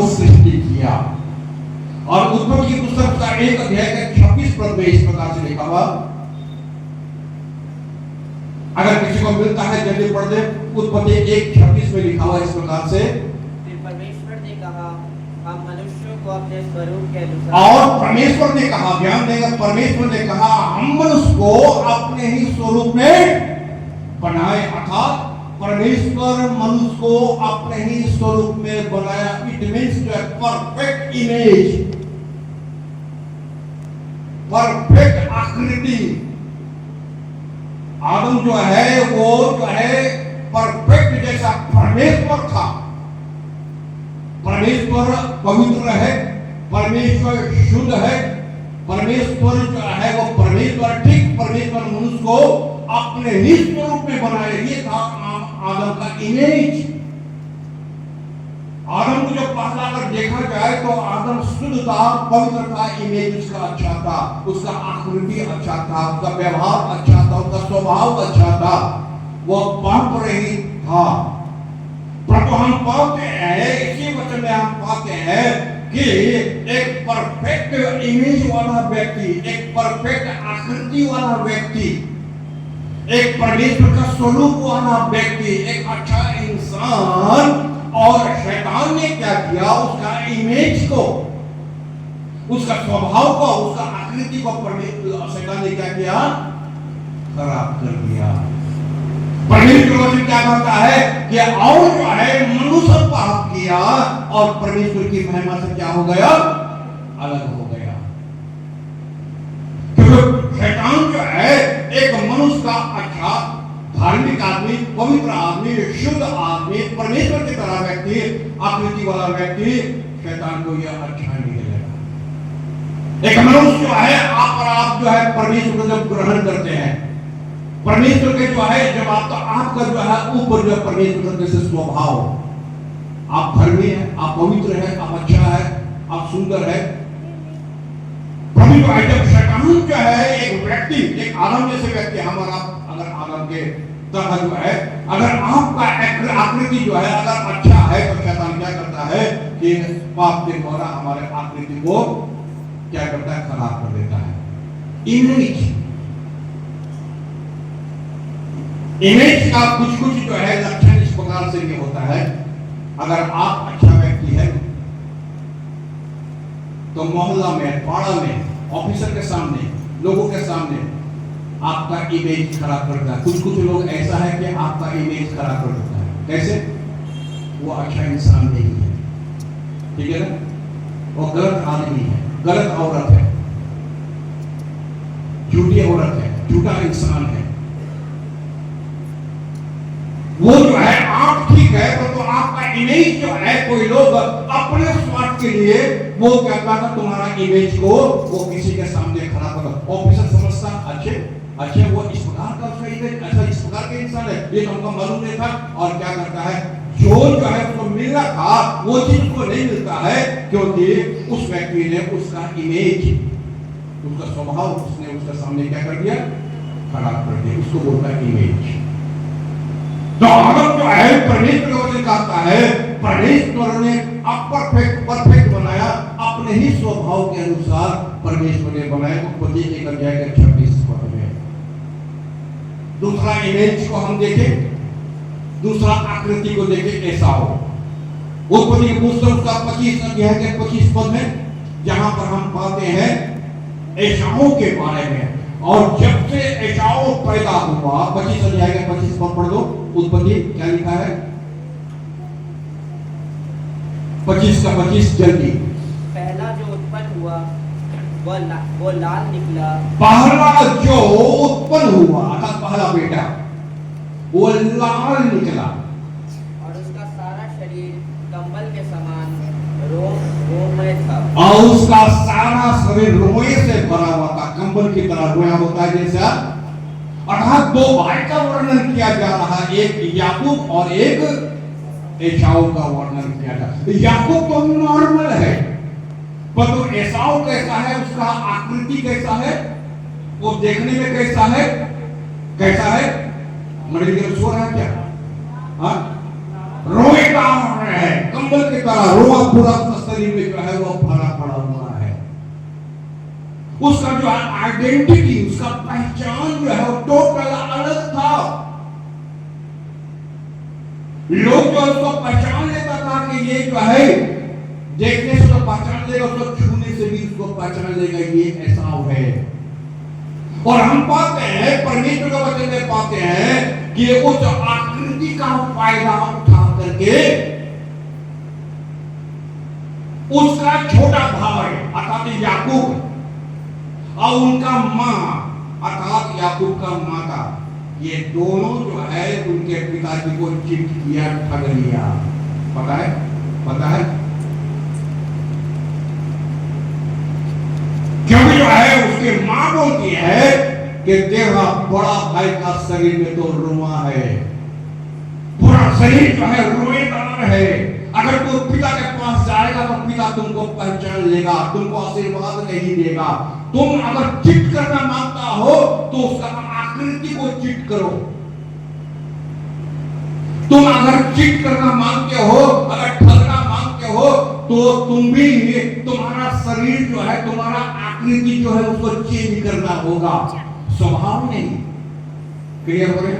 को सृष्टि किया। और उत्पत्ति की पुस्तक का 1 अध्याय के 26 पद में इस प्रकार से लिखा हुआ, अगर किसी को मिलता है जल्दी पढ़ दे। उत्पत्ति 1:26 में लिखा हुआ इस प्रकार से, परमेश्वर ने कहा हम मनुष्यों को अपने स्वरूप के अनुसार, और परमेश्वर ने कहा, ध्यान देगा, परमेश्वर ने कहा हम मनुष्य को अपने ही स्वरूप में बनाए। अर्थात परमेश्वर मनुष्य को अपने ही स्वरूप में बनाया। It means perfect image, perfect आकृति। आदम जो है वो जो है परफेक्ट जैसा परमेश्वर था। परमेश्वर पवित्र है, परमेश्वर शुद्ध है, परमेश्वर जो है वो परमेश्वर, ठीक परमेश्वर मनुष्य को अपने ही स्वरूप में बनाए। ये था आदम का इमेज। आदम को जब पहला अगर देखा जाए तो आदम शुद्ध था, पवित्र था, इमेज उसका अच्छा था, उसका आकृति अच्छा था, उसका व्यवहार अच्छा था, उसका स्वभाव अच्छा था, वो पाप रहित था। परंतु हम पाते हैं, इसी वचन में हम पाते हैं कि एक परफेक्ट इमेज वाला व्यक्ति, एक परफेक्ट आकृति वाला व्यक्ति, एक परमेश्वर का स्वरूप वाला व्यक्ति, एक अच्छा इंसान, और शैतान ने क्या किया, उसका इमेज को, उसका स्वभाव को, उसका आकृति को शैतान ने क्या किया, खराब कर दिया। परमेश्वर वचन क्या कहता है कि और जो है मनुष्य पाप किया और परमेश्वर की महिमा से क्या हो गया, अलग हो गया। क्योंकि शैतान जो है एक मनुष्य का अच्छा धार्मिक आदमी, पवित्र आदमी, शुद्ध आदमी, परमेश्वर की तरह व्यक्ति, आकृति वाला व्यक्ति, शैतान को यह अच्छा नहीं लगेगा। एक मनुष्य जो है आप और आप जो है परमेश्वर को जब ग्रहण करते हैं, परमेश्वर के जो है जब आपका जो है ऊपर जो परमेश्वर का जैसे स्वभाव, आप धर्मी है, आप पवित्र है, आप अच्छा है, आप सुंदर है। प्रभु जब शैतान जो है एक व्यक्ति, एक आदम जैसे व्यक्ति, हमारा अगर आदम के तरह जो है, अगर आपका आकृति जो है अगर अच्छा है तो शैतान क्या करता है कि पाप के द्वारा हमारे आकृति को क्या करता है, खराब कर देता है। इमेज का कुछ कुछ जो है लक्षण इस प्रकार से ये होता है। अगर आप अच्छा व्यक्ति है तो मोहल्ला में, पाड़ा में, ऑफिसर के सामने, लोगों के सामने आपका इमेज खराब करता है। कुछ कुछ लोग ऐसा है कि आपका इमेज खराब कर देता है। कैसे? वो अच्छा इंसान नहीं है, ठीक है ना, वो गलत आदमी है, गलत औरत है, झूठी औरत है, झूठा इंसान है। वो जो है आप ठीक है तो आपका इमेज जो है, कोई लोग अपने स्वार्थ के लिए वो क्या करता है, तुम्हारा इमेज को वो किसी के सामने खराब कर। ऑफिसर समझता अच्छे वो इस प्रकार का उसका इमेज, अच्छा इस प्रकार के इंसान है, ये तो हमको मालूम नहीं था। और क्या करता है, जो है उसको मिलना था वो चीज उसको नहीं मिलता है, क्योंकि उस व्यक्ति ने उसका इमेज, उसका स्वभाव उसने उसके सामने क्या कर दिया, खराब कर दिया। उसको बोलता है इमेज। तो आदम जो है परमेश्वर वचन कहता है, परमेश्वर ने परफेक्ट बनाया, अपने ही स्वभाव के अनुसार परमेश्वर ने बनाया। उत्पत्ति 1 अध्याय के 26 पद में। दूसरा इमेज को हम देखें, दूसरा आकृति को देखें, एसाव। उत्पत्ति की पुस्तक का 25 अध्याय के 25 पद में जहां पर हम पाते हैं एसाव के बारे में। और जब से एसाव पैदा हुआ, 25 अध्याय के 25 पद पढ़ दो। उत्पत्ति क्या लिखा है, 25 का 25 जल्दी। पहला जो उत्पन्न हुआ वो लाल निकला। पहला जो उत्पन्न हुआ अर्थात पहला बेटा वो लाल निकला, और उसका सारा शरीर कंबल के समान रोममय था। और उसका सारा शरीर रोए से भरा हुआ था, कंबल की तरह रोया होता है जैसा। अर्थात दो भाई का वर्णन किया जा रहा है, एक याकूब और एक एसाव का वर्णन किया जा रहा है। याकूब तो नॉर्मल है, पर तो एसाव कैसा है, उसका आकृति कैसा है, वो देखने में कैसा है, कैसा है, मरी के सो रहा है क्या, हाँ? रोएगा रहे हैं, कंबल की तरह रोआ पूरा उसका शरीर में जो है वो भरा पड़ा हुआ है। उसका जो है आइडेंटिटी, उसका पहचान जो है वो टोटल अलग था। लोग जो उसको पहचान लेता था कि ये जो है देखने से तो पहचान लेगा, उसको छूने से भी उसको पहचान लेगा ये ऐसा है। और हम पाते हैं परमेश्वर का वचन में पाते हैं कि उस आकृति का फायदा उठा करके उसका छोटा भाई अर्थात याकूब और उनका मां अर्थात याकूब का माता, ये दोनों जो है उनके पिताजी को चिट किया, ठग लिया। पता है, पता है क्योंकि जो है उसकी मां बोलती है कि तेरा बड़ा भाई का शरीर में तो रुआ है, पूरा शरीर जो है रोएदार है। अगर तू पिता के पास जाएगा तो पिता तुमको पहचान लेगा, तुमको आशीर्वाद नहीं देगा। तुम अगर चिट करना मांगता हो तो उसका आकृति को चिट करो। तुम अगर चिट करना मांगते हो, अगर ठगना मांगते हो तो तुम भी, तुम्हारा शरीर जो है, तुम्हारा आकृति जो है उसको चेंज करना होगा, स्वभाव नहीं। क्लियर हो रहे,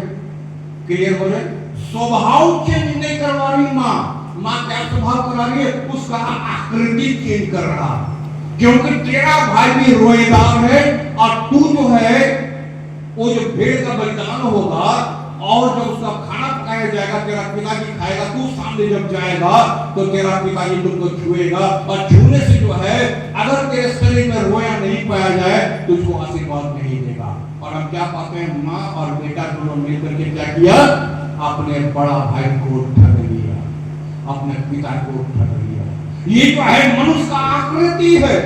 क्लियर हो रहे? स्वभाव चेंज नहीं करवा रही मां। मां क्या स्वभाव करा रही है? उसका आकृति चेंज कर रहा, क्योंकि तेरा भाई भी रोएदार है और तू जो है वो जो भेड़ का बलिदान होगा और जब उसका खाना पकाया जाएगा, तेरा पिताजी खाएगा, तू सामने जब जाएगा तो तेरा पिताजी तुमको छुएगा और छूने से जो है अगर तेरे शरीर में रोया नहीं पाया जाए तो उसको आशीर्वाद नहीं देगा। और हम क्या पाते हैं, माँ और बेटा दोनों मिलकर के क्या किया? अपने बड़ा भाई को ठग लिया, अपने पिता को ठग लिया। ये जो है मनुष्य का आकृति है।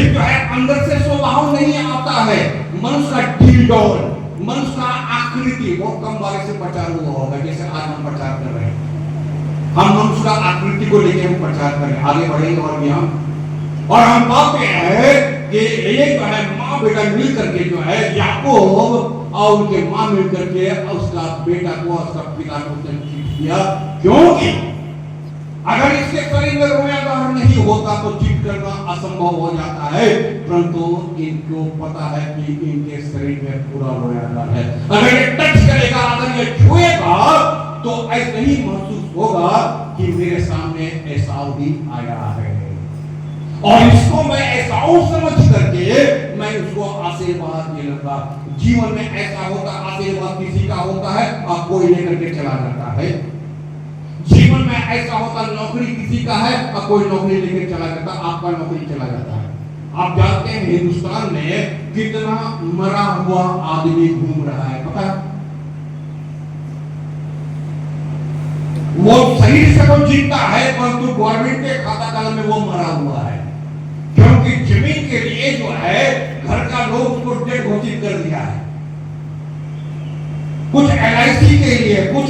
जो है अंदर से स्वभाव नहीं आता है, मनुष्य का ढिलडोल, मनुष्य का आकृति। बहुत कम बार से प्रचार हुआ होगा जैसे आज हम प्रचार कर रहे हैं। हम मनुष्य का आकृति को लेकर हम प्रचार कर रहे हैं, आगे बढ़ेंगे और भी हम। और हम पाते हैं कि ये जो है माँ बेटा मिल करके जो है याकूब और उनके माँ मिल करके उसका बेटा को, उसका पिता को चीट किया। क्योंकि अगर इसके शरीर में रोयादार नहीं होता तो चिट करना असंभव हो जाता है, परंतु इनको पता है कि इनके शरीर में पूरा रोयादार है। अगर ये टच करेगा, अगर ये छुएगा तो ऐसे ही महसूस होगा कि मेरे सामने एसाव भी आया है और इसको मैं एसाव समझ करके मैं उसको आशीर्वाद दे लूंगा। जीवन में ऐसा होता, आशीर्वाद किसी का होता है और कोई लेकर के चला जाता है। जीवन में ऐसा होता, नौकरी किसी का है और कोई नौकरी लेकर चला जाता, आपका नौकरी चला जाता है। आप जानते हैं हिंदुस्तान में कितना मरा हुआ आदमी घूम रहा है, पता है? वो सही से तो जीता है परंतु गवर्नमेंट के खाता काल में वो मरा हुआ है, क्योंकि जमीन के लिए जो है घर का लोग उसको डेट घोषित कर दिया है। कुछ LIC के लिए, कुछ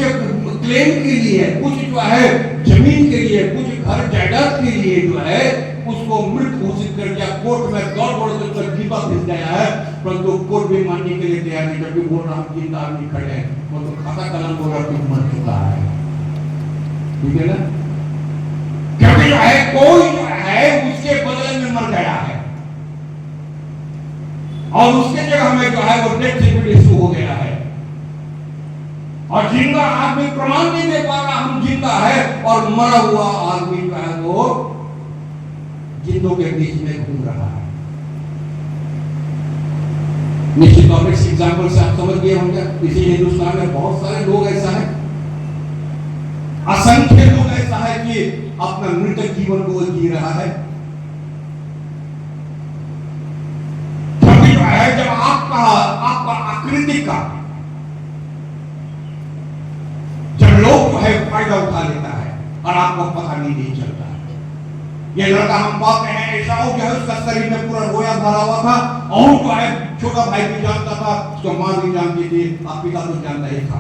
क्लेम के लिए, कुछ जो है जमीन के लिए, कुछ घर जायदाद के लिए जो है उसको मृत घोषित कर दिया। कोर्ट में दौड़ दौड़ कर उसका जीवा भिज गया है, परंतु कोर्ट भी मानने के लिए तैयार नहीं, जबकि बोल रहा हम जिंदा आदमी खड़े हैं, वो तो खाता कलम बोल रहा कि मर चुका है। ठीक है ना? क्योंकि जो है कोई जो है उसके बदले में मर गया है और उसके जगह में जो है वो डेथ सर्टिफिकेट इशू हो गया है और जिंदा आदमी प्रमाण नहीं दे पा रहा हम जिंदा है और मरा हुआ आदमी जो है वो जिंदों के बीच में घूम रहा है। निश्चित तौर पर इस एग्जाम्पल से आप समझ गए होंगे, इसी हिंदुस्तान में बहुत सारे लोग ऐसा है, असंख्य लोग ऐसा है कि अपना मृतक जीवन को जी रहा है। जो है जब आपका आकृति का जब लोग जो है फायदा उठा लेता है और आपको पता नहीं चलता है। ये लड़का हम पाते हैं ऐसा हो जो है उसका शरीर में पूरा रोया भरा हुआ था और जो है छोटा भाई भी जानता था, उसको मां भी जानती थी और पिता तो जानता ही था।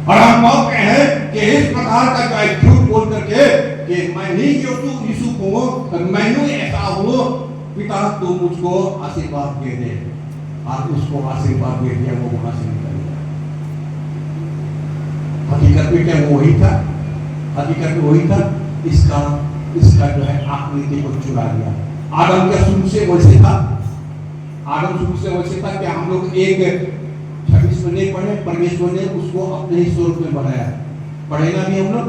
और हम पाते हैं कि इस प्रकार का जो है झूठ बोल करके कि मैं नहीं यीशु को मैं ऐसा हूं, पिता तू मुझको आशीर्वाद दे दे, और उसको आशीर्वाद दे दिया, वो वहां से निकल गया। हकीकत में क्या वो वही था? हकीकत में वही था। इसका जो है आकृति को चुरा लिया। आदम क्या शुरू से वैसे था? आदम शुरू से वैसे था कि हम लोग एक 26 में नहीं पढ़े, परमेश्वर ने उसको अपने ही स्वरूप में बनाया। पढ़े ना भी हम लोग?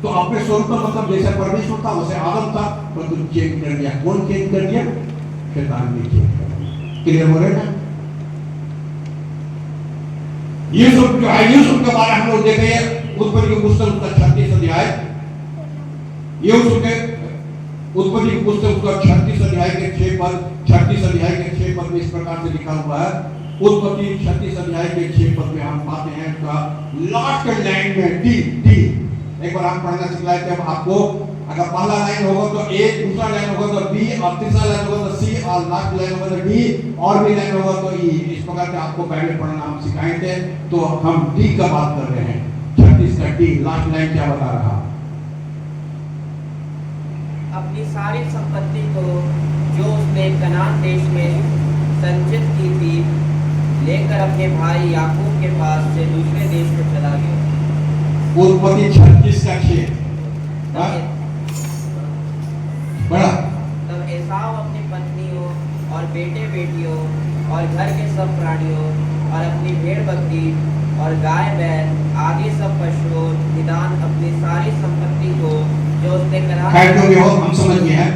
तो अपने स्वरूप में मतलब जैसे परमेश्वर था वैसे आदम था, परंतु चेंज कर दिया। कौन चेंज कर दिया? शैतान ने चेंज कर दिया। क्लियर हो रहा है ना? यूसुफ जो है, यूसुफ के बारे में हम लोग देखे उत्पत्ति की पुस्तक उसका 36 अध्याय, यूसुफ के उत्पत्ति की पुस्तक उसका 36 अध्याय के 6 पद, 36 अध्याय के 6 पद में इस प्रकार से लिखा हुआ है। उत्पत्ति 36 अध्याय के 6 पद में हम पाते हैं उसका लास्ट लाइन में डी। एक बार हम पढ़ना सिखलाए थे आपको। अगर पहला लाइन होगा तो ए, दूसरा लाइन होगा तो बी, और तीसरा लाइन होगा तो सी, और लास्ट लाइन होगा तो डी, और भी लाइन होगा तो ई। इस प्रकार से आपको बाइबल पढ़ना हम सिखाए थे। तो हम डी का बात कर रहे हैं। 36 का डी, लास्ट लाइन क्या बता रहा? अपनी सारी संपत्ति को जो उसने कनान देश में संचित की थी लेकर अपने भाई याकूब के पास से दूसरे देश में चला गया। उत्पत्ति 36 का 6 बड़ा। तब एसाव अपनी पत्नियों और बेटे बेटियों और घर के सब प्राणियों और अपनी भेड़ बकरी और गाय बैल आदि सब पशुओं निदान अपनी सारी संपत्ति को जो उसने हम समझ गए हैं।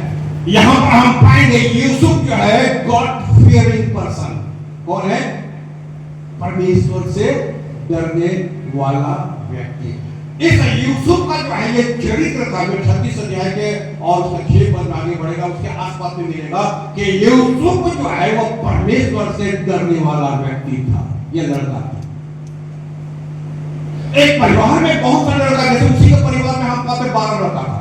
यहाँ पर हम पाएंगे यूसुफ जो है गॉड फियरिंग पर्सन। कौन है? परमेश्वर से डरने वाला व्यक्ति। इस यूसुफ का जो है ये चरित्र था जो 36 अध्याय के और उसका 6 पद में आगे बढ़ेगा, उसके आसपास में मिलेगा कि यूसुफ जो है वो परमेश्वर से डरने वाला व्यक्ति था। ये लड़का था। एक परिवार में बहुत सारे लड़का, जैसे उसी के परिवार में हम पाते 12 लड़का था।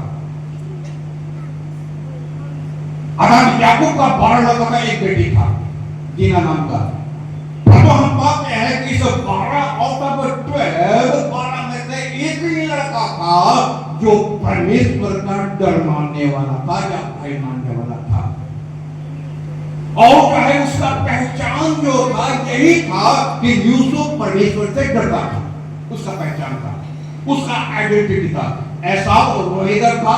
अर्थात याकूब का 12 लड़का का एक बेटी था दीना नाम का। तो हम पाते हैं कि इस 12 आउट ऑफ 12 में से एक ही लड़का था जो परमेश्वर का डर मानने वाला था या भय मानने वाला था। और चाहे उसका पहचान जो था यही था कि यूसुफ परमेश्वर से डरता था। उसका पहचान था, उसका आइडेंटिटी था। एसाव रोएगर था,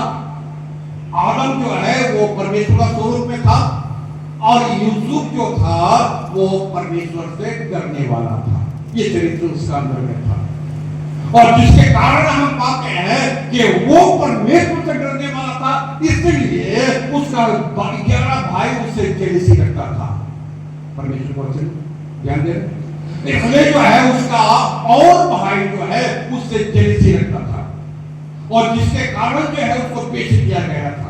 आदम जो है वो परमेश्वर का स्वरूप में था, और यूसुफ जो था वो परमेश्वर से डरने वाला था। ये चरित्र उसका अंदर में था, और जिसके कारण हम पाते हैं कि वो परमेश्वर से डरने वाला था, इसलिए उसका 11 भाई उससे जेलसी रखता था। परमेश्वर को ध्यान दे, इसलिए जो है उसका और भाई जो है उससे जेलसी रखता था, और जिसके कारण जो है उसको पेश किया गया था।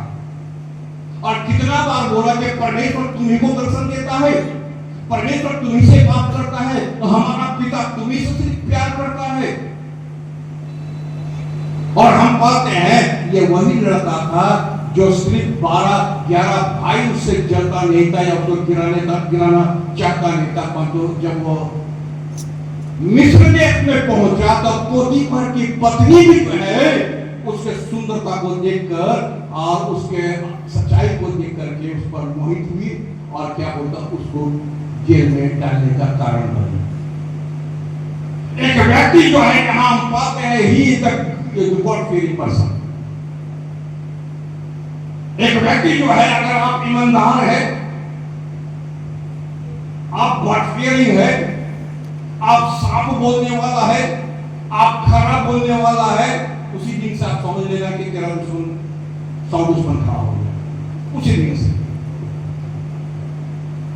और कितना बार बोला कि परमेश्वर तुम्ही को दर्शन देता है, परमेश्वर तुम्ही से बात करता है, तो हमारा पिता तुम्ही से सिर्फ प्यार करता है। और हम पाते हैं ये वही लड़का था जो सिर्फ 12-11 भाई उससे जलता नहीं था या उसको गिराना चाहता नहीं था, परंतु जब वो मिस्र देश में पहुंचा तो पोतीफर की पत्नी भी जो है उसके सुंदरता को देखकर और उसके सच्चाई को देख करके उस पर मोहित हुई, और क्या बोलता उसको जेल में डालने का कारण बनी। एक व्यक्ति जो है यहाँ हम पाते हैं ही गॉड फियरिंग पर्सन। एक व्यक्ति जो है अगर आप ईमानदार है, आप गॉड फियरिंग है, आप साफ बोलने वाला है, आप खरा बोलने वाला है, उसी दिन से आप समझ लेना कि तेरा दुश्मन 100 दुश्मन खड़ा हो गया। उसी दिन से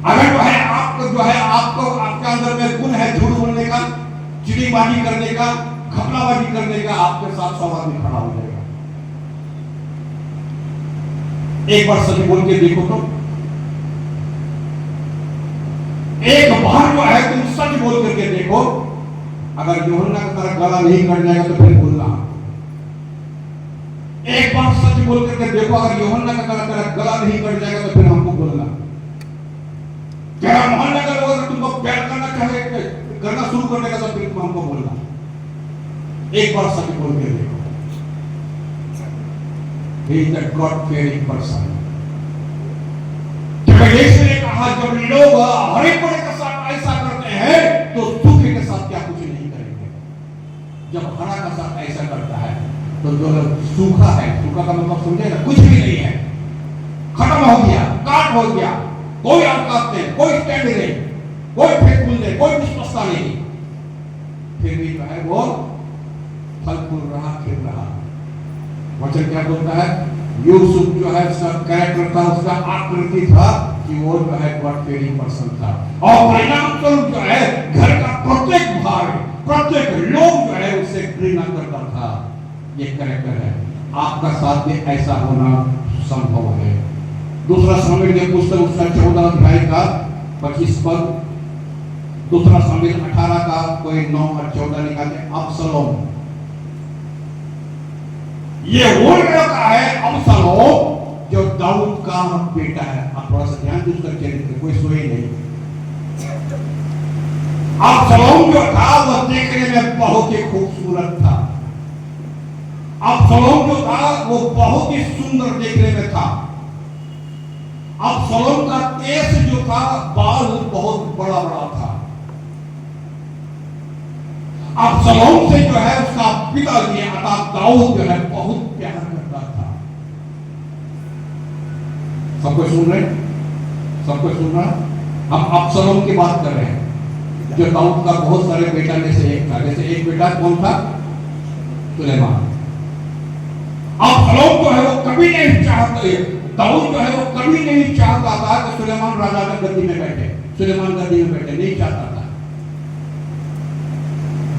अगर जो है आपको जो है आपको आपके अंदर में गुण है झूठ बोलने का, चिड़ीबाजी करने का, घपलाबाजी करने का, आपके साथ 100 आदमी खड़ा हो जाएगा। एक बार सच बोल के देखो तो, एक बार जो है तुम सच बोल करके देखो, अगर यूहन्ना की तरह गला नहीं कट जाएगा तो फिर बोलना। एक बार सच बोल करके देखो, अगर यूहन्ना की तरह तेरा गला नहीं कट जाएगा तो फिर हमको बोलना। तेरा मोहल्ले का लोग अगर तुमको प्यार करना चाहे करना शुरू कर देगा तो फिर तुम हमको बोलना। एक बार सच बोल के देखो। He is a God-fearing person. यीशु ने कहा जब लोग हरे पड़े के साथ ऐसा करते हैं तो सूखे के साथ क्या कुछ नहीं करेंगे। जब हरा साथ ऐसा करता है तो जो सूखा है, सूखा का मतलब समझे ना, कुछ भी नहीं है, खत्म हो गया, काट हो गया, कोई औकात नहीं, कोई स्टैंड नहीं, कोई फेकुल नहीं, कोई विश्वसता नहीं, फिर भी जो है वो फल फूल रहा, खिल रहा। वचन क्या बोलता है? यूसुफ जो है उसका कैरेक्टर था, उसका आकृति था कि वो जो है गॉड फेयरिंग पर्सन था, और परिणाम स्वरूप जो है घर का प्रत्येक भाग, प्रत्येक लोग जो है उससे घृणा करता था। ये कैरेक्टर है। आपका साथ में ऐसा होना संभव है। दूसरा सामुएल की पुस्तक उसका 14 अध्याय का 25 पद, दूसरा सामुएल 18 का कोई 9 और 14 लिखा है अबसलोम। ये वो लड़का है अबसलोम जो दाऊद का बेटा है। आप थोड़ा सा ध्यान दीजिए उसका चरित्र, कोई सोए नहीं। अबसलोम जो था वो देखने में बहुत ही खूबसूरत था। अबसलोम जो था वो बहुत ही सुंदर देखने में था। अबसलोम का केस जो था, बाल बहुत बड़ा बड़ा था। अबसलोम से जो है उसका पिताजी अर्थात दाऊद जो है बहुत प्यार करता था। सबको सुन रहे? सबको सुन रहा? हम अबसलोम की बात कर रहे हैं जो दाऊद का बहुत सारे बेटा में से एक था। जैसे एक बेटा कौन था? सुलेमान। अबसलोम जो है वो कभी नहीं चाहते, दाऊद जो है वो कभी नहीं चाहता था कि सुलेमान राजा का गद्दी में बैठे, सुलेमान गद्दी में बैठे, नहीं चाहता था।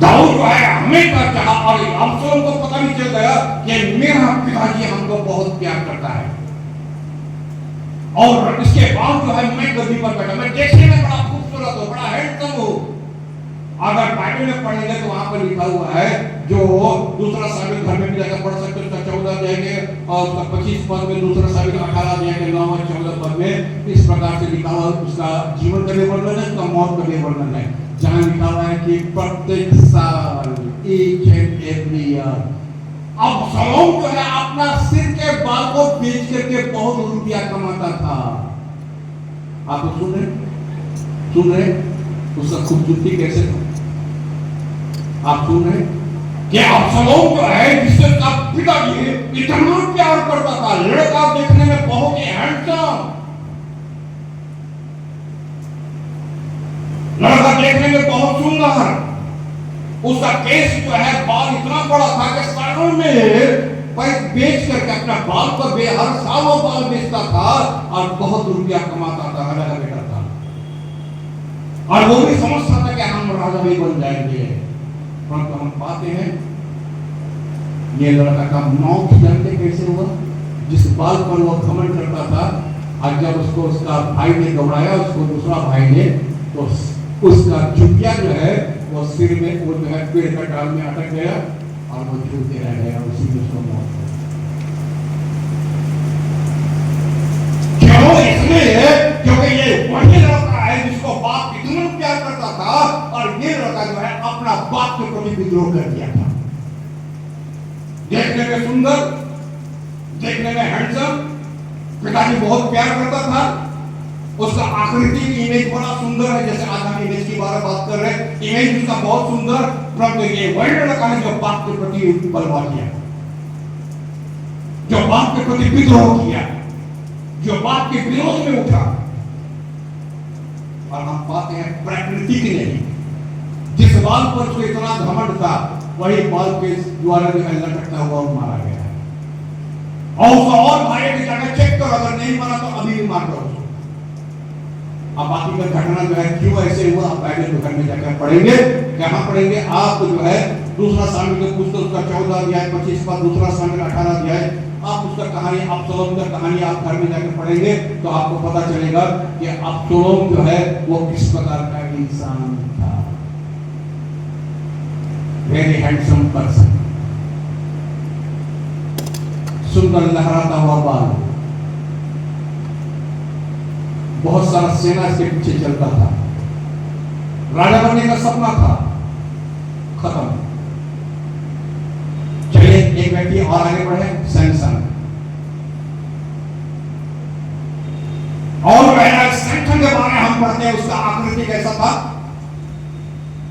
दाऊद जो है हमेशा चाहा, और अबसलोम को पता नहीं चल गया कि मेरा पिताजी हमको बहुत प्यार करता है, और इसके बाद जो है मैं गद्दी पर बैठा, मैं देखने में बड़ा खूबसूरत हूं, बड़ा हैंडसम हूं। अगर बाइबल में पढ़ेंगे तो वहां पर लिखा हुआ है, जो दूसरा सामुएल घर में भी जाकर पढ़ सकते हो, उसका 14 अध्याय के और उसका 25 पद में, दूसरा सामुएल 18 अध्याय के 9 और 14 पद में इस प्रकार से लिखा हुआ, उसका जीवन का भी वर्णन है, उसका मौत का भी वर्णन है, जहां लिखा हुआ है कि प्रत्येक साल, each and every year, Absalom जो है अपना सिर के बाल को बेच करके बहुत रुपया कमाता था। आप सुन रहे? सुन रहे? उसका खूबसूरती कैसे था? आप सुन रहे कि अबसलोम जो है जिससे उसका पिताजी इतना प्यार करता था, लड़का देखने में बहुत ही हैंडसम, लड़का देखने में बहुत सुंदर, उसका केस जो है बाल इतना बड़ा था कि सालों में पैसे बेच करके अपना बाल पर हर साल वो बाल बेचता था और बहुत रुपया कमाता था, राजा का बेटा था, और वो भी समझता था कि हम राजा भी बन जाएंगे। परंतु हम पाते हैं ये लड़का का मौत जानते कैसे हुआ? जिस बाल पर वो घमंड करता था, और जब उसको उसका भाई ने दौड़ाया, उसको दूसरा भाई ने, तो उसका चुटिया जो है वो सिर में, वो जो है पेड़ का डाल में अटक गया और वो झूलते रह गया, उसी में उसको मौत हो गई। क्यों? इसलिए क्योंकि ये वही लड़का है जिसको बाप इतना प्यार करता था, और ये लड़का जो है अपना बाप के प्रति विद्रोह कर दिया था। देखने में सुंदर, देखने में हैंडसम, पिताजी बहुत प्यार करता था, उसका आकृति इमेज बड़ा सुंदर है, जैसे आज हम इमेज की बात कर रहे हैं, इमेज उसका बहुत सुंदर, परंतु ये वही लड़का है जो बाप के प्रति बलवा किया, जो बाप के प्रति विद्रोह किया, जो बाप के विरोध में उठा। और हम पाते हैं प्रकृति की नहीं, जिस बाल पर उसको इतना घमंड था, वही बाल के द्वारा जो है लटकता हुआ मारा गया है। और उसका और भाई की जगह चेक करो, अगर नहीं मारा तो अभी भी मार दो उसको। अब बाकी का घटना जो है क्यों ऐसे हुआ, आप बाइबल के घर में जाकर पढ़ेंगे। कहां पढ़ेंगे? आप जो है दूसरा सामुएल की पुस्तक उसका 14 अध्याय 25 पद, दूसरा सामुएल 18 अध्याय, आप उसका कहानी, अबसलोम का कहानी आप घर में जाकर पढ़ेंगे तो आपको पता चलेगा कि अबसलोम जो है वो किस प्रकार का इंसान था। वेरी हैंडसम पर्सन, सुंदर लहराता हुआ बाल, बहुत सारा सेना इसके पीछे चलता था, राजा बनने का सपना था, खत्म। चलिए एक व्यक्ति और आगे बढ़े, सैमसन। और सैमसन के बारे में हम पढ़ते हैं, उसका आकृति कैसा था।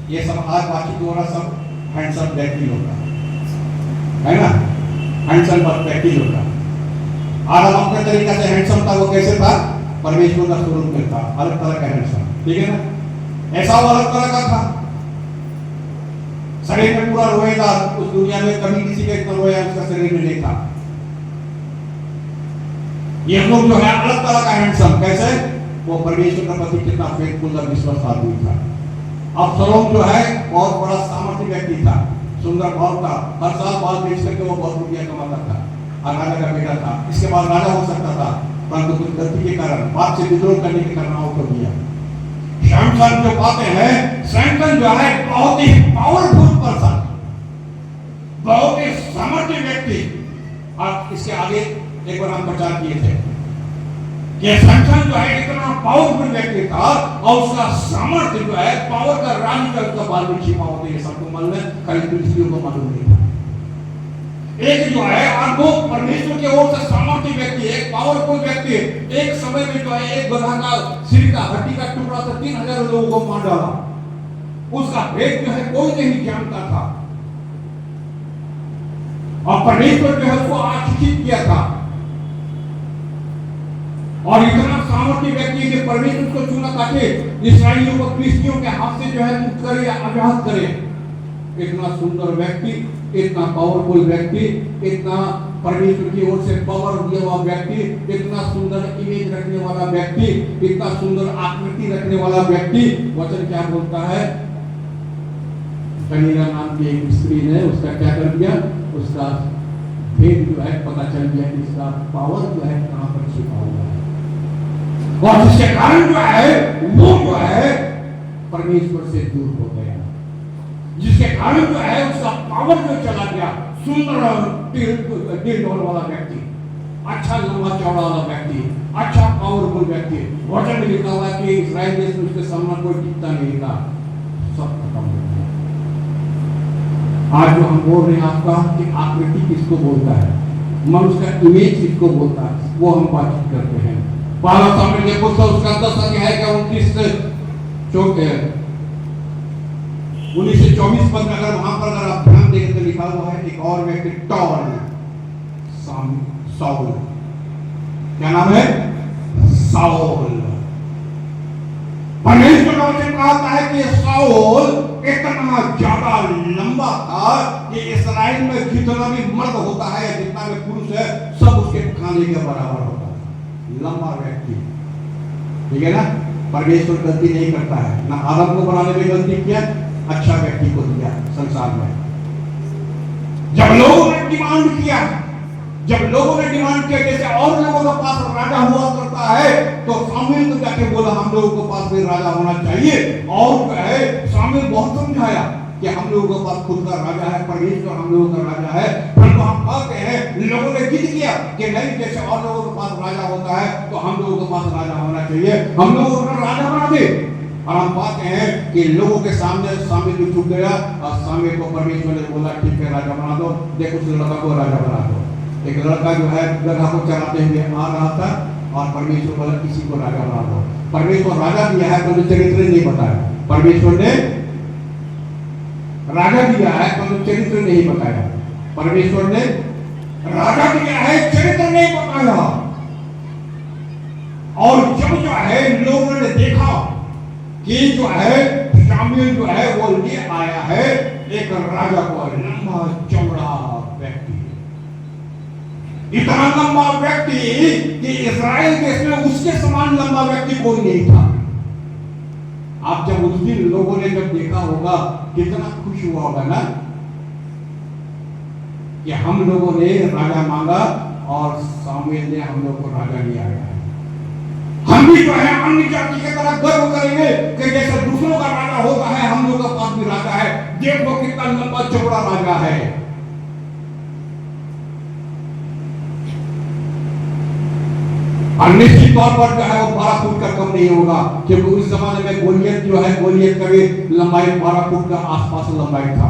ये सब आज बातचीत हो रहा, सब हैंडसम व्यक्ति होगा, है ना, हैंडसम पर्सपेक्टिव होता। आदम अपने तरीका से हैंडसम था, वो कैसे था, परमेश्वर का स्वरूप में था, अलग तरह का हैंडसम, ठीक है ना। ऐसा वो अलग तरह का था, शरीर में पूरा रोएदार, उस दुनिया में कभी किसी का इतना रोया उसका शरीर में नहीं था। ये लोग जो है अलग तरह का हैंडसम, कैसे, वो परमेश्वर का प्रति कितना फेथफुल और विश्वास आदमी था। अब्सलोम जो है बहुत बड़ा सामर्थ्य व्यक्ति था, सुंदर भाव था, हर साल बाल बेच करके वो बहुत रुपया कमाता था, और राजा का बेटा था, इसके बाद राजा हो सकता था, परंतु कुछ गलती के कारण, बाप से विद्रोह करने के कारण आउट हो गया। सैमसन जो बातें हैं, सैमसन जो है बहुत ही पावरफुल पर्सन, बहुत ही सामर्थ्य व्यक्ति। और इसके आगे एक बार हम प्रचार किए थे कि सैमसन जो है इतना पावरफुल व्यक्ति था, और उसका सामर्थ्य जो है पावर का रानी का उसका बाल में छिपा होता है, ये सबको मालूम है, कई पुलिसियों को मालूम नहीं था। एक जो है और वो परमेश्वर के ओर से सामर्थ्य व्यक्ति, एक पावरफुल व्यक्ति, एक समय में जो है एक गधा का सिर का हड्डी का टुकड़ा से 3000 लोगों को मार डाला। उसका भेद जो है कोई नहीं जानता था, और परमेश्वर जो है उसको आशीषित किया था। और इतना सामर्थ्य व्यक्ति कि परमेश्वर को चुना ताकि इस्राएलियों को फिलिस्तियों के हाथ से जो है मुक्त करे या आजाद करे। इतना सुंदर व्यक्ति, इतना पावरफुल व्यक्ति, इतना परमेश्वर की ओर से पावर दिया हुआ व्यक्ति, इतना सुंदर इमेज रखने वाला व्यक्ति, इतना सुंदर आकृति रखने वाला व्यक्ति। वचन क्या बोलता है, कनीरा नाम की एक स्त्री ने उसका क्या कर दिया, उसका भेद जो है पता चल गया कि इसका पावर जो है कहां पर छिपा हुआ है, और जिसके कारण जो है वो जो है परमेश्वर से दूर हो गया, जिसके कारण जो है उसका पावर जो चला गया। सुंदर दिल वाला व्यक्ति, अच्छा लंबा चौड़ा वाला व्यक्ति, अच्छा पावरफुल व्यक्ति। वचन में लिखा हुआ है कि इस्राएल देश में उसके सामने कोई टिकता नहीं था, सब खत्म हो गया। आज जो हम बोल रहे हैं आपका कि आकृति किसको बोलता है, मनुष्य का इमेज किसको बोलता है, वो हम बातचीत करते हैं। पहला सामने के पुस्तक उसका 10 अध्याय का 29 से 19 से 24 पद में अगर वहां पर अगर आप ध्यान देंगे तो लिखा हुआ है एक और व्यक्ति टॉल साउल, क्या नाम है, साउल। परमेश्वर का वचन कहता है कि साउल इतना ज्यादा लंबा था कि इस्राएल में जितना भी मर्द होता है, जितना भी पुरुष है, सब उसके खाने के बराबर होता है। लंबा व्यक्ति, ठीक है ना। परमेश्वर गलती नहीं करता है, ना आदम को बनाने में गलती किया, अच्छा व्यक्ति को दिया संसार में। जब लोगों ने डिमांड किया, जैसे और लोगों के पास राजा हुआ करता है, तो शामिल को जाके बोला हम लोगों के पास भी राजा होना चाहिए। और जो है शामिल बहुत समझाया कि हम लोगों के पास खुद का राजा है, परमेश्वर हम लोगों का राजा है। फिर तो हम कहते हैं, लोगों ने जिद किया कि नहीं, जैसे और लोगों के पास राजा होता है तो हम लोगों के पास राजा होना चाहिए, हम लोगों को राजा बना दे। और हम पाते हैं कि लोगों के सामने शामिल भी झुक गया, और शामिल को परमेश्वर ने बोला ठीक है राजा बना दो। देखो उस लड़का को राजा बना दो। एक लड़का जो है गधा को चराते हुए आ रहा था, और परमेश्वर बोला किसी को राजा बना दो। परमेश्वर राजा दिया है तो चरित्र नहीं बताया, परमेश्वर ने राजा दिया है तो चरित्र नहीं बताया, परमेश्वर ने राजा दिया है चरित्र नहीं बताया। और जब जो है लोगों ने देखा कि जो है शामिल जो है वो ले आया है एक राजा को, लंबा चौड़ा व्यक्ति, इतना लंबा व्यक्ति कि इस्राएल देश में उसके समान लंबा व्यक्ति कोई नहीं था। आप जब उस दिन लोगों ने जब देखा होगा कितना खुश हुआ होगा ना, कि हम लोगों ने राजा मांगा और शामिल ने हम लोग को राजा ले आया है। हम भी जो है अन्य जाति की तरह गर्व करेंगे कि जैसे दूसरों का राजा होता है हम लोग का पास भी राजा है। देखो कितना लंबा चौड़ा राजा है। और निश्चित तौर पर जो है वो 12 फुट का कम नहीं होगा, क्योंकि उस जमाने में गोलियत जो है, गोलियत का भी लंबाई 12 फुट का आसपास लंबाई था।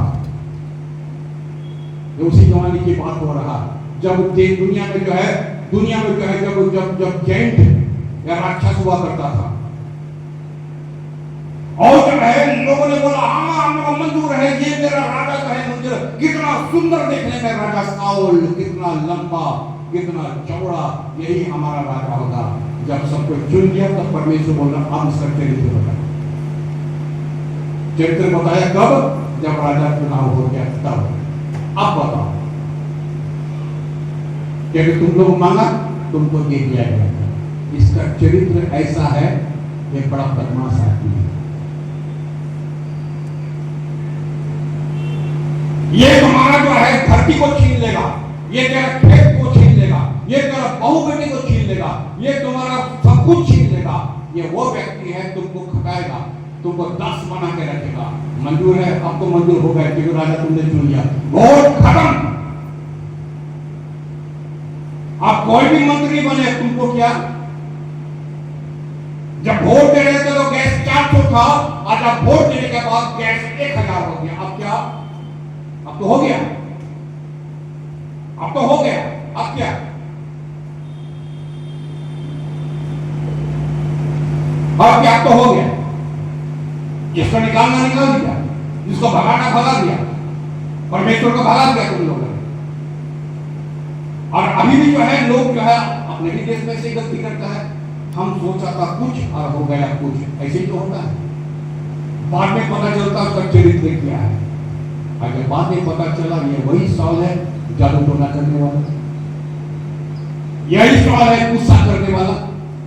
ये उसी जमाने की बात हो रहा, जब दुनिया में जो है जब जैंट या राक्षस हुआ करता था, और जो है लोगों ने बोला हाँ हमें मंजूर है, ये मेरा राजा का है मंदिर। कितना सुंदर देखने में राजा साउल, कितना लंबा, कितना चौड़ा, यही हमारा राजा होगा। जब सबको चुन लिया तो परमेश्वर बोला हम इसका चरित्र बताया। चरित्र बताया कब? जब राजा चुनाव हो गया तब। अब बताओ, क्योंकि तुम लोग मांगा तुमको दे दिया गया। इसका चरित्र ऐसा है, ये बड़ा बदमाश आदमी है। ये तुम्हारा जो है धरती को छीन लेगा, ये तेरा खेत को छीन लेगा, ये तेरा बहू बेटी को छीन लेगा, ये तुम्हारा सब कुछ छीन लेगा। ये वो व्यक्ति है तुमको खटाएगा, तुमको 10 बना के रखेगा। मंजूर है? अब तो मंजूर हो गया क्योंकि राजा तुमने चुन लिया। वोट खत्म। आप कोई भी मंत्री बने, तुमको क्या? जब वोट दे रहे थे तो गैस 400 था, और जब वोट देने के बाद गैस 1000 हो गया। अब क्या? अब तो हो गया, अब तो हो गया। अब क्या? अब क्या? तो हो गया। जिसको निकालना निकाल दिया, जिसको भगाना भगा दिया, परमेश्वर को भगा दिया तुम लोगों ने। और अभी भी जो है लोग जो है अपने भी देश में से गलती करता है। हम सोचा था कुछ और हो गया कुछ, ऐसे ही तो होता है। बाद में पता चलता उसका चरित्र क्या है। अगर बाद में पता चला ये वही सॉल है जादू टोना करने वाला, यही सॉल है गुस्सा करने वाला,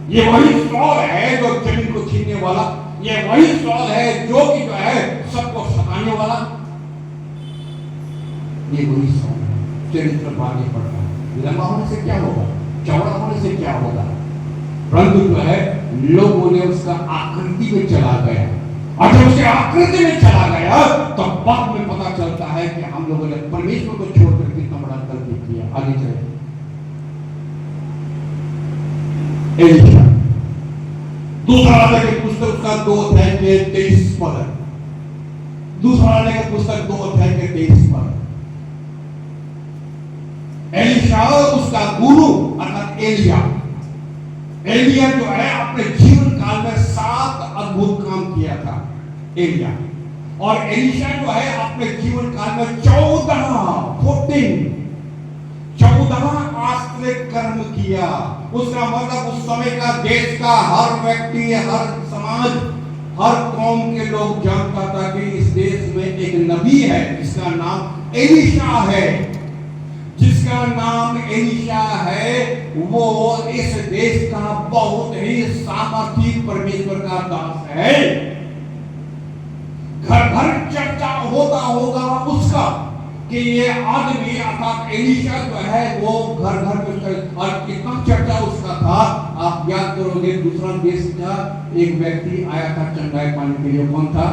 ये वही सॉल है जो जमीन को छीनने वाला, ये वही सॉल है जो कि जो है सबको सताने वाला, ये वही सॉल है। चरित्र मानने पड़ता है। लंबा होने से क्या होगा, चौड़ा होने से क्या होगा, परंतु जो है लोगों ने उसका आकृति में चला गया। और जब उसके आकृति में चला गया तो बाद में पता चलता है कि हम लोगों ने परमेश्वर को छोड़कर कितना बड़ा गलती किया। आगे चले एलिशा, दूसरा राजा की पुस्तक उसका 2 अध्याय के 23 पद है। दूसरा राजा की पुस्तक 2 अध्याय के 23 पद। एलिशा उसका गुरु अर्थात एलिया जो है अपने जीवन काल में 7 अद्भुत काम किया था एलिया। और एलिशा जो है अपने जीवन काल में 14 आश्चर्य कर्म किया। उसका मतलब उस समय का देश का हर व्यक्ति, हर समाज, हर कौम के लोग जानता था कि इस देश में एक नबी है जिसका नाम एलिशा है। जिसका नाम एलिशा है वो इस देश का बहुत ही सामर्थी परमेश्वर का दास है। घर घर चर्चा होता होगा उसका कि ये आदमी अर्थात एलिशा जो है वो घर घर में, और कितना चर्चा उसका था आप याद करोगे। दूसरा देश का एक व्यक्ति आया था चंगाई पाने के लिए, कौन था?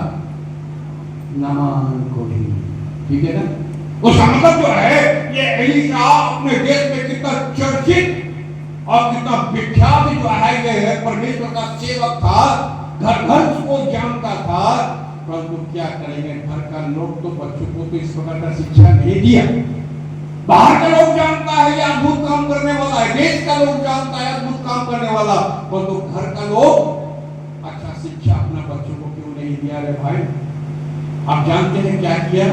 नामान कोढ़ी, ठीक है ना। उसका मतलब जो है ये एलिशा अपने देश में कितना चर्चित और कितना विख्यात जो है ये परमेश्वर का सेवक था, घर घर उसको जानता था। परंतु क्या करेंगे, घर का लोग तो बच्चों को तो इस प्रकार का शिक्षा नहीं दिया। बाहर का लोग जानता है ये अद्भुत काम करने वाला है, देश का लोग जानता है अद्भुत काम करने वाला, परंतु घर का लोग अच्छा शिक्षा अपना बच्चों को क्यों नहीं दिया? रे भाई, आप जानते हैं क्या किया?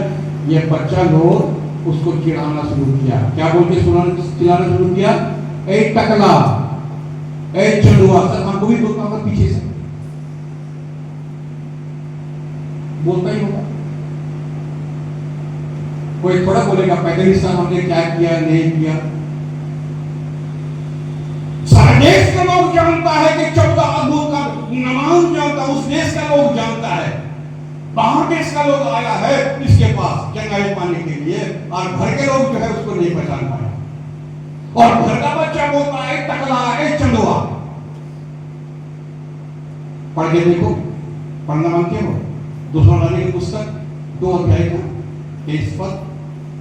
ये बच्चा लोग उसको चिढ़ाना शुरू किया। क्या बोल के चिढ़ाना शुरू किया? ए टकला, ए चंदुआ। सर हमको भी बोलता होगा पीछे से, बोलता ही होगा। कोई थोड़ा बोलेगा पैदल सर हमने क्या किया नहीं किया। सारा देश का लोग जानता है कि 14 अद्भुत का नाम जानता, उस देश का लोग जानता है। बाहर देश का लोग आया है इसके पास चंगाई पाने के लिए, और घर के लोग जो है उसको नहीं पहचान पाया। और घर का बच्चा बोलता है टकला, है चंदुआ। पढ़ के देखो, पढ़ना मांगते हो? दूसरा राजा की पुस्तक 2 अध्याय का 23 पद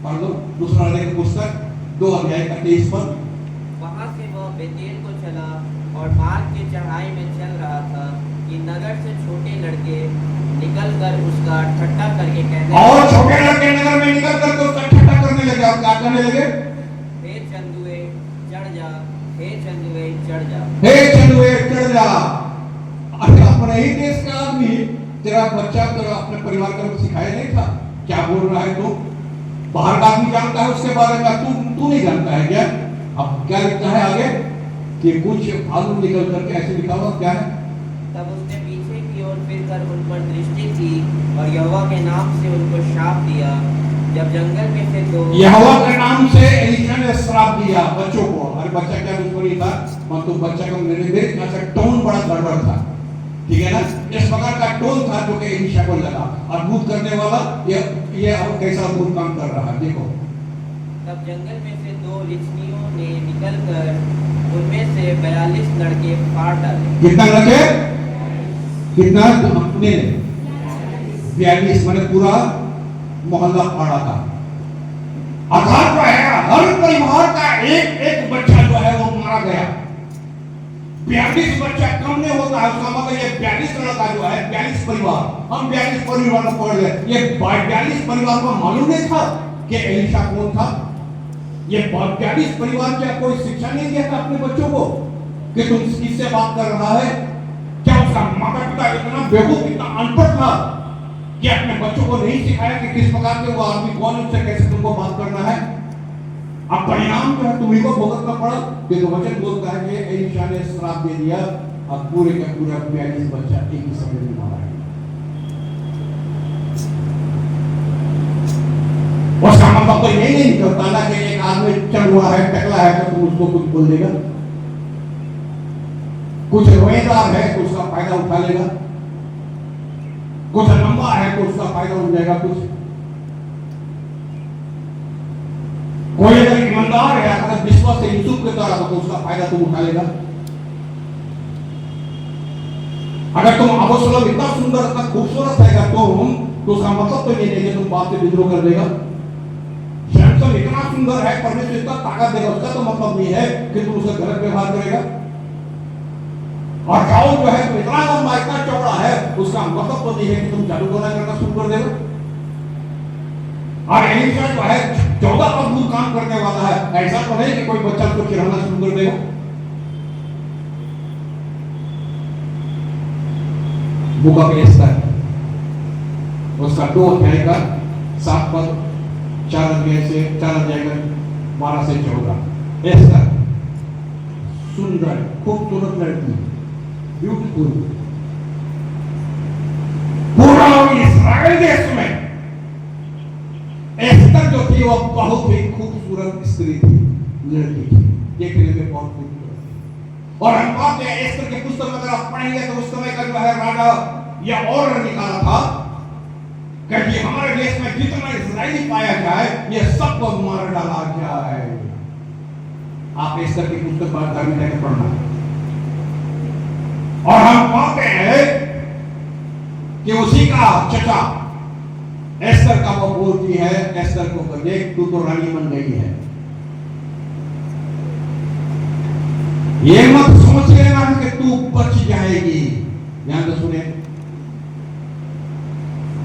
पढ़ लो। दूसरा राजा की पुस्तक 2 अध्याय का 23 पद। वहां से वह बेतेल को चला और मार्ग की चढ़ाई में चल रहा था कि नगर से छोटे लड़के निकल कर उसका ठट्टा करके कहने, और छोटे लड़के नगर में निकल कर उसका ठट्टा करने लगे। आप क्या करने लगे? हे चंदुए चढ़ जा, हे चंदुए चढ़ जा, हे चंदुए चढ़ जा। अरे अपने ही देश का आदमी तेरा बच्चा तेरा अपने परिवार का सिखाया नहीं था क्या बोल रहा है? तो बाहर का आदमी जानता है उसके बारे में, तू नहीं जानता है क्या? अब क्या लिखता है आगे कि कुछ फालतू निकल करके ऐसे लिखा हुआ क्या है? तब उसने पीछे की ओर फिरकर उन पर दृष्टि की और यहोवा के नाम से उनको श्राप दिया। जब जंगल में से दो यहोवा के नाम से एलीशा ने श्राप दिया बच्चों को। अरे बच्चा क्या दुश्मनी था, मतलब बच्चा का मेरे अच्छा टोन बड़ा गड़बड़ था, ठीक है ना? इस प्रकार का टोन था जो कि एलीशा को लगा अद्भुत करने वाला, ये और कैसा अद्भुत काम कर रहा है देखो। तब जंगल में से दो लिच्छवियों ने निकलकर उनमें से 42 लड़के फाड़ डाले। कितना लड़के? कितना? अपने 42 मैंने पूरा मोहल्ला फाड़ा था। अर्थात जो है हर परिवार का एक एक बच्चा जो है वो मारा गया। 42 बच्चा कम नहीं होता है, उसका मतलब ये 42 लड़का जो है 42 परिवार, हम 42 परिवार को पढ़ गए। ये 42 परिवार को मालूम नहीं था कि एलीशा कौन था। ये 42 परिवार क्या कोई शिक्षा नहीं दिया था अपने बच्चों को कि तुम किससे बात कर रहा है? क्या उसका माता पिता इतना बेवकूफ, इतना अनपढ़ था कि अपने बच्चों को नहीं सिखाया कि किस प्रकार के वो आदमी कौन, उससे कैसे तुमको बात करना है? अब परिणाम जो है तुम्ही को भुगतना पड़ा। ये तो वचन बोलता है कि एलीशा ने श्राप दे दिया, अब पूरे का पूरा 42 बच्चा एक ही समय में मारा गया। उसका मतलब तो यही नहीं निकलता ना कि एक आदमी चल हुआ है, टकला है तो तुम उसको कुछ बोल देगा, कुछ रोएदार है तो उसका फायदा उठा लेगा, कुछ लंबा है तो उसका फायदा उठ जाएगा, कुछ कोई अगर ईमानदार है, अगर विश्वास से यूसुफ के तरह तो उसका फायदा तुम उठा लेगा। अगर तुम अबसलोम इतना सुंदर इतना खूबसूरत है तो उसका मतलब तो ये नहीं कि तुम बाप से विद्रोह कर देगा। शैमसन इतना सुंदर है, परमेश्वर इतना ताकत देगा, उसका तो मतलब नहीं है कि तुम उसका गलत व्यवहार करेगा। और शाऊल जो है तो इतना लंबा इतना चौड़ा है, उसका मतलब तो नहीं है कि तुम जादूटोना करना शुरू कर देगा। और एलीशा जो है 14 अद्भुत काम करने वाला है, ऐसा तो नहीं कि कोई बच्चा उसको चिढ़ाना शुरू कर देगा। बुक ऑफ एस्तर उसका 2 अध्याय का 7 पद, 4 अध्याय से 4 अध्याय का 12 से 14। एस्तर सुंदर खूबसूरत लड़की, ब्यूटीफुल, पूरा इस्राएल देश में एस्तर जो थी वो बहुत ही खूबसूरत स्त्री थी, लड़की थी, देखने में बहुत खूबसूरत। और हम पाते हैं एस्तर के पुस्तक में अगर आप पढ़ेंगे तो उस समय का जो है राजा यह ऑर्डर निकाला था कि हमारे देश में जितना इस्राएली पाया जाए ये सबको मार डाला जाए। आप एस्तर की पुस्तक पर धर्म लेकर पढ़ना। और हम पाते हैं कि उसी का चचा एस्तर का वो बोलती है एस्तर को, देख तू तो रानी बन गई है। ये मत सोच लेना कि तू बच जाएगी। ध्यान से सुने,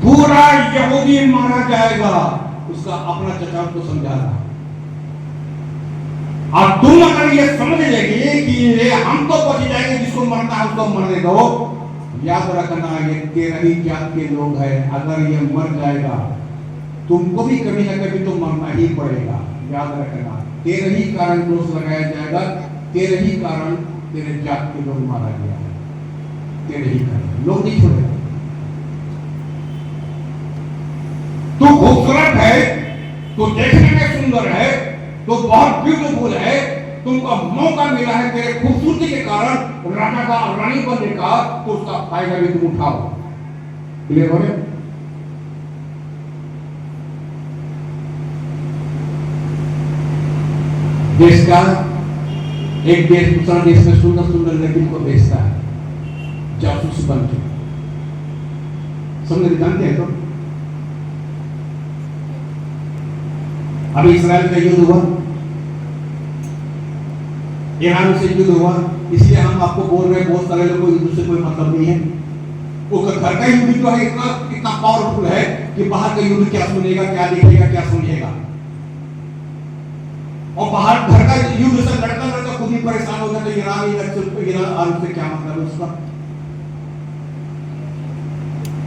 पूरा यहूदी मारा जाएगा, उसका अपना चचा को समझा रहा। और तुम अगर ये समझ लेगी कि ये हम तो बच जाएंगे, जिसको मरना है उसको मरने दो, याद रखना ये 13 ही जात के लोग हैं, अगर ये मर जाएगा तुमको भी कभी ना कभी तो मरना ही पड़ेगा। याद रखना 13 ही कारण दोष लगाया जाएगा, 13 ही कारण तेरे जात के लोग मारा गया है, 13 ही कारण, लोग नहीं छोड़ेगा। तू खूबसूरत है, तू देखने में सुंदर है, तो बहुत ब्यूटीफुल है, तुमको मौका मिला है तेरे खूबसूरती के कारण राजा का रानी बनने का, तो उसका फायदा भी तुम उठाओ। क्लियर हो गया? देश का एक देश दूसरा देश में सुंदर सुंदर लड़की को भेजता है जासूस बन के। समझे? जानते हैं तो अभी इस्राएल का युद्ध हुआ, ईरान से युद्ध हुआ, इसलिए हम आपको बोल रहे हैं बहुत सारे लोगों को युद्ध से कोई मतलब नहीं है। वो घर का युद्ध जो है इतना पावरफुल है कि बाहर का युद्ध क्या सुनेगा, क्या देखेगा, क्या समझेगा। और बाहर घर का युद्ध से लड़ता लड़ता खुद ही परेशान हो जाता है। ईरान से क्या मतलब है उसका?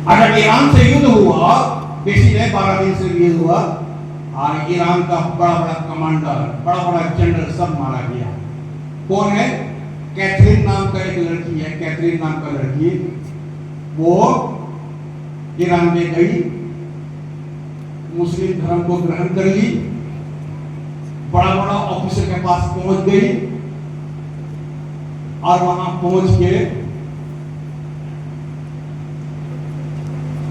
अगर ईरान से युद्ध हुआ, बेसी नहीं 12 दिन से युद्ध हुआ, और ईरान का बड़ा बड़ा कमांडर, बड़ा बड़ा जनरल सब मारा गया। कौन है? कैथरीन नाम का एक लड़की है, कैथरीन नाम का लड़की, वो ईरान में गई, मुस्लिम धर्म को ग्रहण कर ली, बड़ा बड़ा ऑफिसर के पास पहुंच गई, और वहां पहुंच के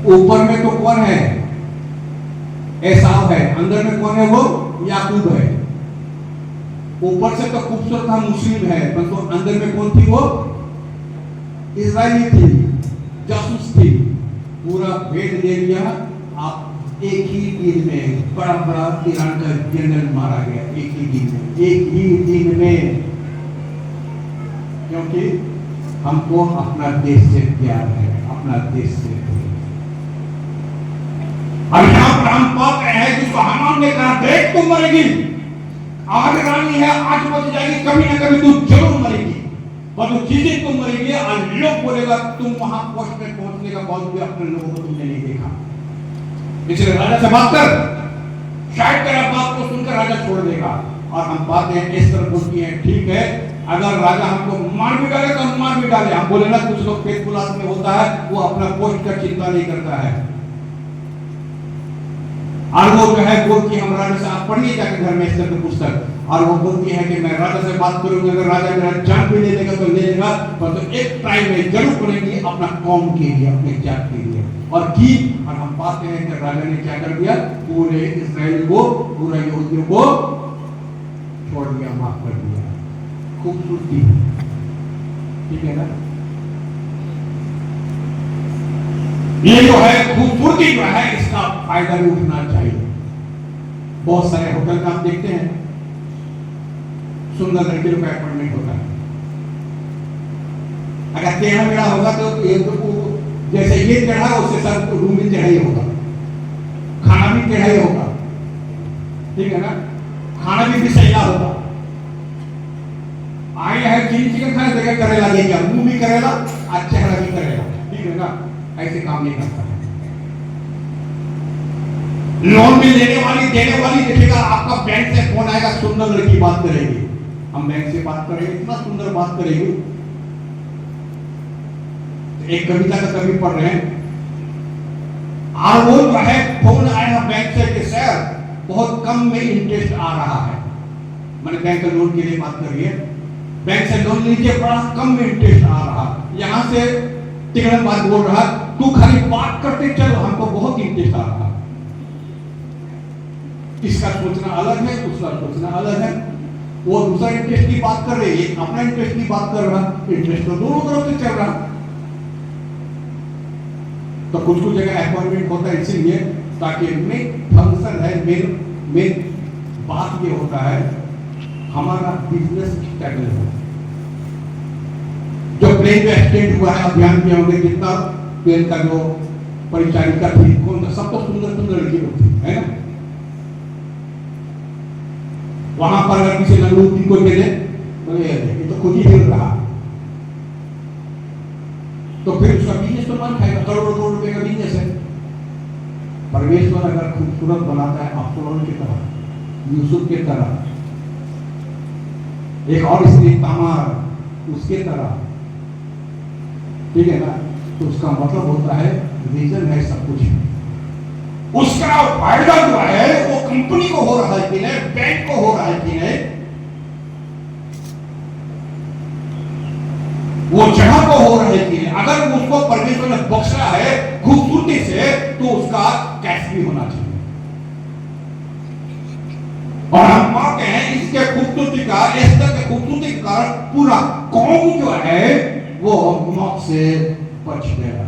ऊपर में तो कौन है? एसाव है, अंदर में कौन है? वो याकूब है। ऊपर से तो खूबसूरत था, मुस्लिम है, पर तो अंदर में कौन थी? वो इजरायली थी, जासूस थी। पूरा भेद दे दिया। आप एक ही दिन में बड़ा बड़ा ईरान का जनरल मारा गया, एक ही दिन में, एक ही दिन में। क्योंकि हमको अपना देश से प्यार है, अपना देश से। और यहां पर हम पाते हैं जिसको हमाम ने कहा, देख तुम मरेगी, आज रानी है, आज बच जाएगी, कभी ना कभी तू जरूर मरेगी। और तो जिस दिन तुम मरेगी और लोग बोलेगा तुम वहां पोस्ट में पहुंचने का बावजूद भी अपने लोगों को तुमने नहीं देखा। इसलिए राजा से बात कर, शायद तेरा बात को सुनकर राजा छोड़ देगा। और हम बातें इस तरह बोलती हैं, ठीक है, अगर राजा हमको मार भी डाले तो हम मार भी डाले। हम बोले ना, कुछ लोग फेथफुल आदमी होता है, वो अपना पोस्ट का चिंता नहीं करता है, और वो जो है बोलती है, हम राजा से, आप पढ़िए जाकर घर में इस तरह की पुस्तक, और वो बोलती है कि मैं राजा से बात करूंगी, अगर राजा मेरा जान भी ले लेगा तो ले लेगा, पर तो एक टाइम में जरूर करेंगी अपना कौम के लिए, अपने जात के लिए। और की, और हम पाते हैं कि राजा ने क्या कर दिया? पूरे इस्राएल को, पूरे यहूदियों को छोड़ दिया, माफ कर दिया। खूबसूरती, ठीक है ना? ये जो है खूबसूरती जो है, इसका फायदा भी उठना चाहिए। बहुत सारे होटल का आप देखते हैं, सुंदर लड़कियों का अपॉइंटमेंट होता है। अगर टेढ़ा मेढ़ा होगा तो ये तो जैसे ये टेढ़ा, उससे सर रूम भी टेढ़ा ही होगा, खाना भी टेढ़ा ही होगा, ठीक है ना? खाना भी सैला होगा। आए है चिली चिकन खाने, देखा करेला दे दिया, मुंह भी करेला और चेहरा भी करेला, ठीक है ना? ऐसे काम नहीं करता है। लोन में लेने वाली देने वाली देखिएगा, आपका बैंक से फोन आएगा, सुंदर लड़की बात करेगी, हम बैंक से बात करेंगे, इतना सुंदर बात करेगी। एक कविता का कवि पढ़ रहे हैं, और वो जो है फोन आया बैंक से कि सर बहुत कम में इंटरेस्ट आ रहा है। मैंने बैंक का लोन के लिए बात करी है, बैंक से लोन लीजिए, बड़ा कम में इंटरेस्ट आ रहा। यहां से तिगड़न बात बोल रहा, तू खाली बात करते चल, हमको बहुत इंटरेस्ट आ रहा। इसका सोचना अलग है, उसका सोचना अलग है। वो दूसरा इंटरेस्ट की बात कर रही है, अपना इंटरेस्ट की बात कर रहा, इंटरेस्ट तो दोनों तरफ से चल रहा। तो कुछ कुछ जगह अपॉइंटमेंट होता है इसीलिए, ताकि मेन फंक्शन है, मेन बात ये होता है, हमारा बिजनेस स्टेबल हो। जो प्लेन में एक्सीडेंट हुआ है, अभियान किया होंगे, कितना प्लेन का जो परिचारिका थी, कौन सा, सब तो सुंदर सुंदर लड़की लोग थी, है ना? वहां पर अगर किसी नंगूती को दे दे, तो ये तो खुद ही हिल रहा, तो फिर उसका बिजनेस तो मान खाएगा, करोड़ों करोड़ रुपए का बिजनेस है। परमेश्वर अगर खूबसूरत बनाता है, अब्सलोम की तरह, यूसुफ की तरह, एक और स्त्री तामार उसके तरह, ठीक है ना? तो उसका मतलब होता है रीजन है सब कुछ। उसका फायदा जो है वो कंपनी को हो रहा है कि नहीं, बैंक को हो रहा है कि नहीं, वो जगह को हो रहा है कि नहीं। अगर उसको परमेश्वर ने बख्शा है खूबसूरती से, तो उसका कैश भी होना चाहिए। और हम पाते हैं इसके खूबसूरती का, एस्तर के खूबसूरती के कारण पूरा कौम जो है वो मौत से बच गया।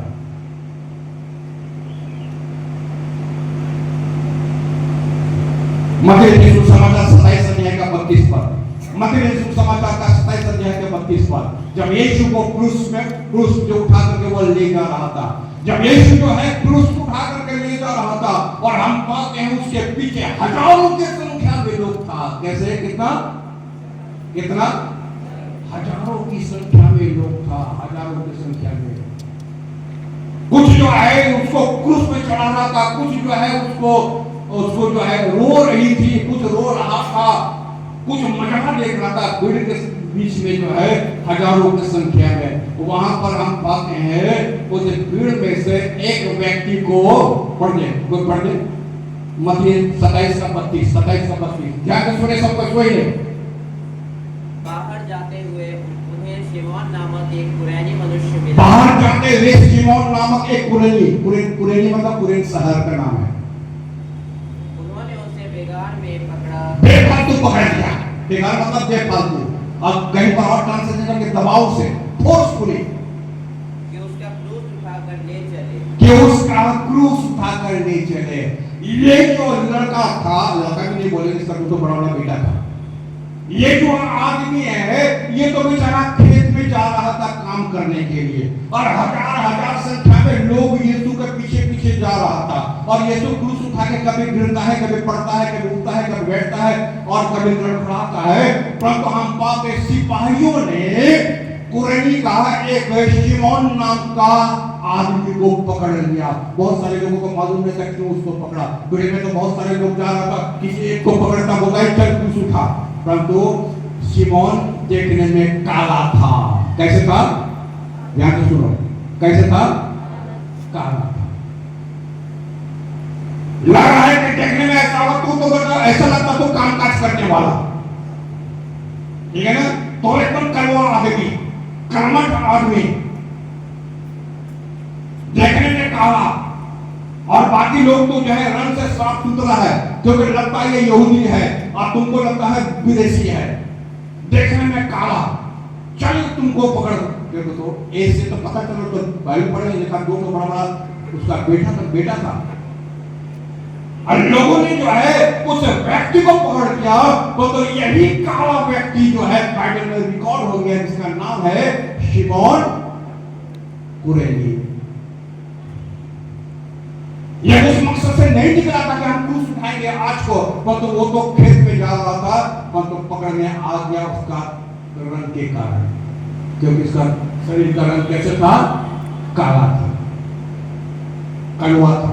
मत्ती सुसमाचार 27 अध्याय का 32 पद, मत्ती सुसमाचार का 27 अध्याय का 32 पद, जब यीशु को क्रूस जो उठा करके वो ले जा रहा था, जब यीशु जो है क्रूस उठा करके ले जा रहा था, और हम पाते हैं उसके पीछे हजारों की संख्या में लोग था। कैसे? कितना कितना? हजारों की संख्या में लोग था, हजारों की संख्या में। कुछ जो है उसको क्रूस पे चढ़ाना था, कुछ जो है उसको जो है रो रही थी, कुछ रो रहा था, कुछ मजा देख रहा था। भीड़ के बीच में जो है हजारों की संख्या में, वहां पर हम पाते हैं उस भीड़ में से एक व्यक्ति को पढ़ दे मत्ती 27 का 32 ध्यान से सुने, सबको सुनिए। बाहर जाते हुए उन्हें शिमोन नामक एक कुरैनी मनुष्य मिला। बाहर जाते हुए शिमोन नामक एक कुरैनी मतलब कुरैन शहर का नाम है। उन्होंने उसे बेगार में पकड़ा, बेफालतू पकड़ लिया। बेगार मतलब बेफालतू। अब कहीं पर और ट्रांसलेशन के दबाव से फोर्सफुली कि उसका क्रूस उठाकर ले चले। ये जो लड़का था, लड़का भी नहीं बोले, इसका तो बड़ा बड़ा बेटा था। ये जो आदमी है, ये तो बेचारा खेत में जा रहा था काम करने के लिए, और हजार संख्या में लोग यीशु के पीछे पीछे जा रहा था। और यीशु क्रूस उठा के कभी गिरता है, कभी पड़ता है, कभी उठता है, कभी बैठता है और कभी लड़खड़ाता है। परंतु हम पाते सिपाहियों ने कुरैनी का एक शिमोन नाम का आदमी को पकड़ लिया। बहुत सारे लोगों को मालूम नहीं था क्यों उसको पकड़ा। भीड़ में तो बहुत सारे लोग जा रहा था, किसी एक को पकड़ता बोला चल क्रूस उठा। परंतु शिमोन देखने में काला था। कैसे था? ध्यान से सुनो, कैसे था? काला था। लग रहा है कि देखने में ऐसा हो, तू तो बता, ऐसा लगता तो काम काज करने वाला, ठीक है ना? तो एकदम कड़वा आदमी, कर्मठ आदमी, देखने में काला, और बाकी लोग तो जो है रंग से साफ सुथरा है, क्योंकि लगता है ये यहूदी है और तुमको लगता है विदेशी है। देखने में काला, चल तुमको पकड़। देखो तो ऐसे तो पता चलो तो बाइबल पढ़े लिखा, दो तो बड़ा बड़ा उसका बेटा था। और लोगों ने जो है उस व्यक्ति को पकड़ लिया, तो यही काला व्यक्ति जो है बाइबल में रिकॉर्ड हो गया, जिसका नाम है शिमोन कुरैनी। यह उस मकसद से नहीं निकला था कि हम क्रूस उठाएंगे आज को, परंतु वो तो खेत में जा रहा था, परंतु पकड़ने आ गया उसका रंग के कारण, क्योंकि इसका शरीर का रंग कैसे था? काला था, कड़वा था।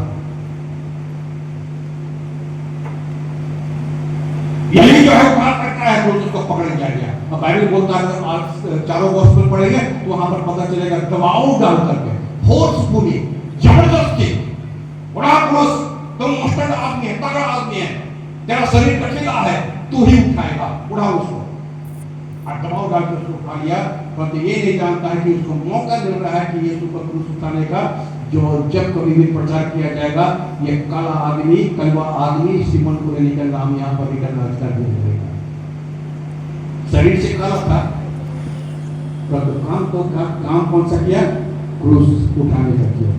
यही जो है उठा करता है, तो उसको पकड़ लिया गया। अब बाइबल बोलता है, आज चारों गोस्पेल पढ़ेंगे तो वहां पर पता चलेगा, दबाव डाल करके, फोर्सफुली, जबरदस्ती, बड़ा पुरुष, तुम मुस्टड आदमी है, तगड़ा आदमी है, तेरा शरीर कठिला है, तू ही उठाएगा, उठा उसको। और दबाव डाल के उसको उठा लिया, परंतु ये नहीं जानता है कि उसको मौका मिल रहा है कि यीशु को क्रूस उठाने का, जो जब कभी भी प्रचार किया जाएगा, ये काला आदमी, कलवा आदमी शिमोन कुरैनी का नाम यहाँ पर निकलना स्टार्ट हो जाएगा। शरीर से काला था, परंतु काम कौन सा किया? क्रूस उठाने का किया।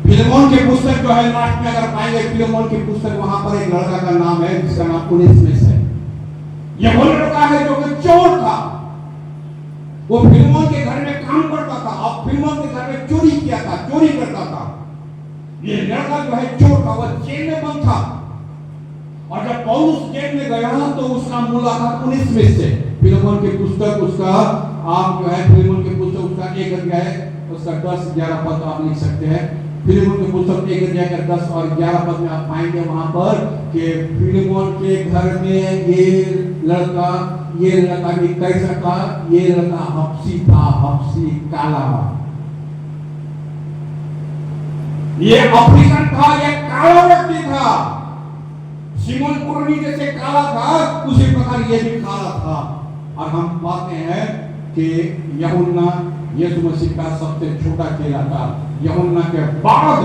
फिलेमोन की पुस्तक जो है लास्ट में अगर पाएंगे, फिलेमोन की पुस्तक, वहां पर एक लड़का का नाम है जिसका नाम ओनेसिमस है। यह वो लड़का है जो कि चोर था, वो फिलेमोन के घर में काम करता था और फिलेमोन के घर में चोरी किया था, चोरी करता था। ये लड़का जो है चोर था, वह जेल में बंद था, और जब पौलुस जेल में गया तो उसका मुलाकात ओनेसिमस से। फिलेमोन की पुस्तक उसका, आप जो है फिलेमोन की पुस्तक उसका 1 अध्याय उसका 10-11 पद आप लिख सकते हैं। फिलेमोन की पुस्तक 1 अध्याय का 10 और 11 पद में आप पाएंगे वहां पर कि फिलेमोन के घर में ये लड़का भी कैसा था? ये लड़का हफ्सी था, हफ्सी, काला, ये अफ्रीकन था, ये काला व्यक्ति था। शिमोन कुरैनी जैसे काला था, उसी प्रकार ये भी काला था। और हम पाते हैं कि यूहन्ना यीशु मसीह का सबसे छोटा चेला था। यूहन्ना के बाद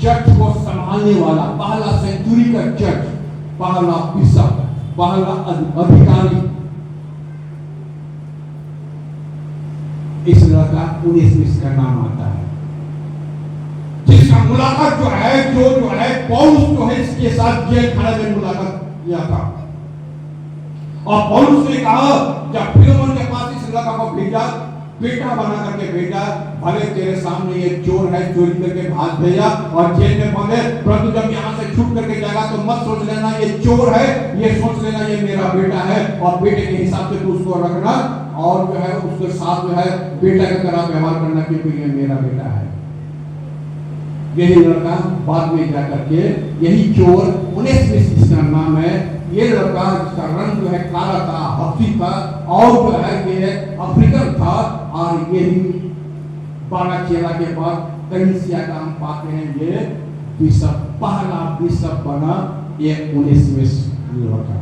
चर्च को संभालने वाला पहला सेंचुरी का चर्च, पहला बिशप, पहला अधिकारी, इस लड़का ओनेसिमस का नाम आता है, जिसका मुलाकात जो है पौलुस जो है इसके साथ जेल खाने में मुलाकात किया था। और पौलुस ने कहा, जब फिलेमोन के पास इस लड़का को भेजा, बेटा बना करके भेजा, भले तेरे सामने ये चोर है, चोरी करके भाग भेजा और जेल में बंद है, परंतु जब यहाँ से छूट करके जाएगा तो मत सोच लेना ये चोर है, ये सोच लेना ये मेरा बेटा है, और बेटे के हिसाब से तू उसको रखना, और जो है उसके साथ जो है बेटा की तरह व्यवहार करना, क्योंकि ये मेरा बेटा है। यही लड़का बाद में जाकर के यही चोर 19 जिसका नाम है, ये लड़का जिसका रंग जो है काला था, हफ्ती था और जो है ये अफ्रीकन था, और यही 12 चेला के बाद कलीसिया का हम पाते हैं ये बिशप, पहला बिशप बना ये 19वें लड़का।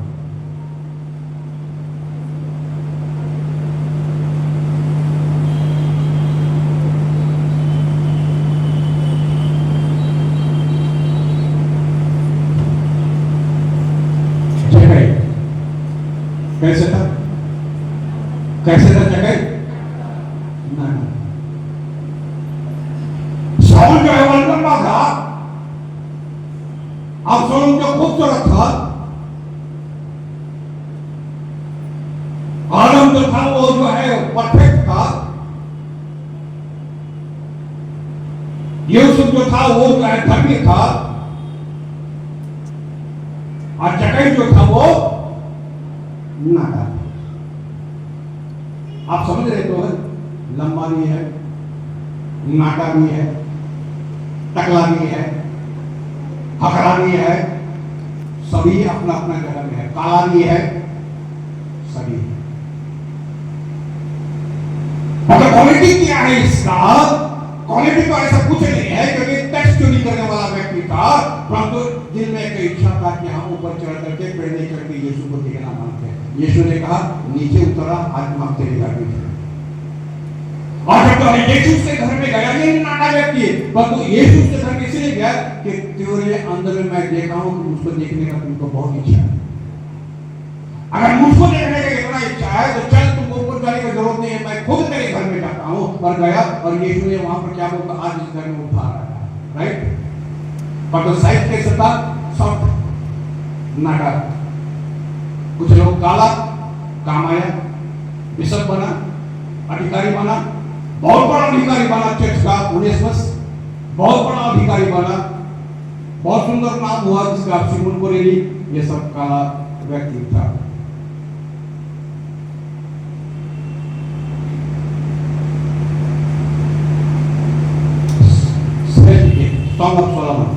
कैसे था, कैसे था जगह ना, शाऊल जो है वो लंबा था, अब्सलोम जो खूबसूरत था, आदम जो था वो जो है परफेक्ट था, यूसुफ जो था वो जो है धर्मी था, और जगह जो था वो नाटा। आप समझ रहे तो है, लंबा भी है, नाटा भी है, टकला भी है, हकड़ा भी है, सभी अपना अपना जगह में है, काला भी है, सभी। मतलब क्वालिटी क्या है इसका? क्वालिटी तो ऐसा कुछ नहीं है, क्योंकि टेक्स्ट चोरी करने वाला व्यक्ति था, परंतु दिल में एक इच्छा था कि हम ऊपर चढ़ करके पेड़ नहीं चढ़ यीशु को देखना मानते हैं। यीशु ने कहा नीचे उतरा, आज हम तेरे घर में थे। और जब तो यीशु के घर में गया, ये नाटा व्यक्ति है, परंतु यीशु के घर में इसलिए गया कि तेरे अंदर में मैं देखा हूं कि मुझको देखने का तुमको बहुत इच्छा है। अगर मुझको देखने का इतना इच्छा है तो चल, तुमको ऊपर जाने की जरूरत नहीं है, मैं खुद तेरे घर में जाता हूं। और गया, और यीशु ने वहां पर क्या बोला, आज इस घर में उठा रहा है, राइट। पर तो साइज कैसे था? सॉफ्ट नाटा। कुछ लोग काला, काम आया, बिशप बना, अधिकारी बना, बहुत बड़ा अधिकारी बना, चर्च का 19 बहुत बड़ा अधिकारी बना, बहुत सुंदर नाम हुआ जिसका सिमोन कोरेली, ये सब काला व्यक्ति था। सॉन्ग ऑफ सोलोमन,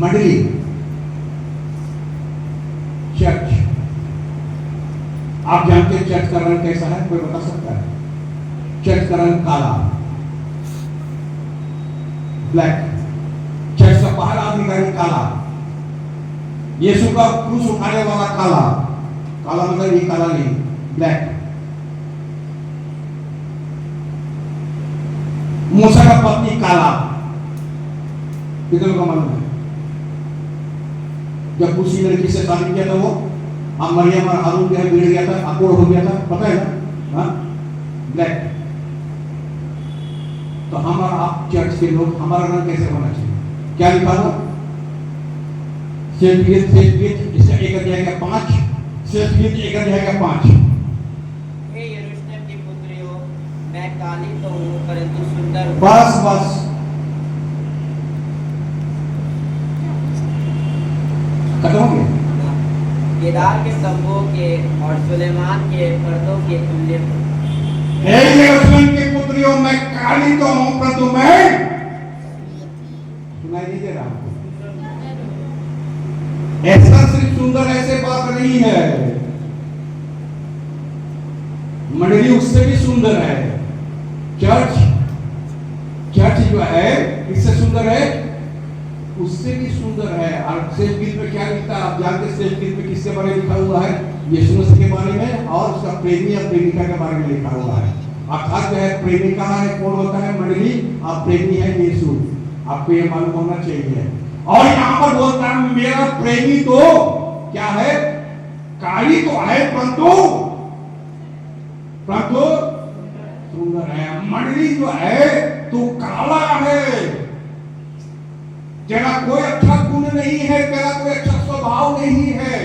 मंडली, चर्च। आप जानते हैं चर्च का रंग कैसा है? कोई बता सकता है? चर्च का रंग काला, ब्लैक। चर्च का पहला अधिकारी काला, यीशु का क्रूस उठाने वाला काला, काला मतलब ये काला नहीं, ब्लैक। मूसा का पत्नी काला, कितने को मालूम है? जब उसी लड़की से शादी किया था वो, अब मरियम और हारून जो बिगड़ गया था, अकोड़ हो गया था, पता है ना? हाँ, ब्लैक। तो हम और आप चर्च के लोग, हमारा रंग कैसे होना चाहिए? क्या लिखा हुआ? सेल्फियत इसका 1 अध्याय का 5, सेल्फियत 1 अध्याय का 5। हे यरूशलेम की पुत्रियों, मैं काली तो हूँ परंतु सुंदर हूँ। बस खत्म हो गया। केदार के तंबुओं के और सुलेमान के पर्दों के तुल्य हूँ। हे यरूशलेम की पुत्रियों, मैं काली तो हूँ परंतु मैं, सुनाई नहीं दे रहा आपको? ऐसा सिर्फ सुंदर ऐसे बात नहीं है, मंडली उससे भी सुंदर है। चर्च जो है इससे सुंदर है, उससे भी सुंदर है। और श्रेष्ठ गीत में क्या लिखता है आप जानते हैं? श्रेष्ठ गीत में किसके बारे में लिखा हुआ है? यीशु मसीह के बारे में और उसका प्रेमी या प्रेमिका के बारे में लिखा हुआ है। अर्थात जो है प्रेमिका है कौन होता है मंडली, और प्रेमी है यीशु। आपको ये मालूम होना चाहिए। और यहाँ पर बोलता है मेरा प्रेमी तो क्या है? काली तो है परंतु सुंदर है। मंडली जो है तू काला है, तेरा कोई अच्छा गुण नहीं है, तेरा कोई अच्छा स्वभाव नहीं है।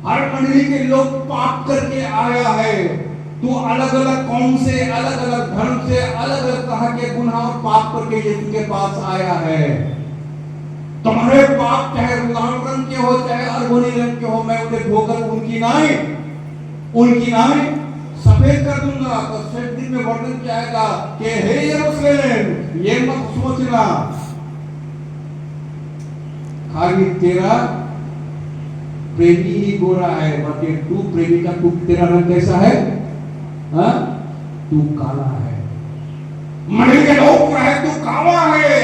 हर मंडली के लोग पाप करके आया है। तू अलग अलग कौम से, अलग अलग धर्म से, अलग अलग तरह के गुनाह और पाप करके यीशु के पास आया है। तुम्हारे पाप चाहे लाल रंग के हो चाहे अरगोनी रंग के हो, मैं उन्हें धोकर उनकी नाई सफेद कर दूंगा। तो 6 दिन में वर्णन किया जाएगा कि हे यरूशलेम, ये मत सोचना खाली तेरा प्रेमी ही गोरा है, बल्कि तू प्रेमी का तू तेरा रंग कैसा है? हाँ, तू काला है। मंडली के लोग है तू काला है,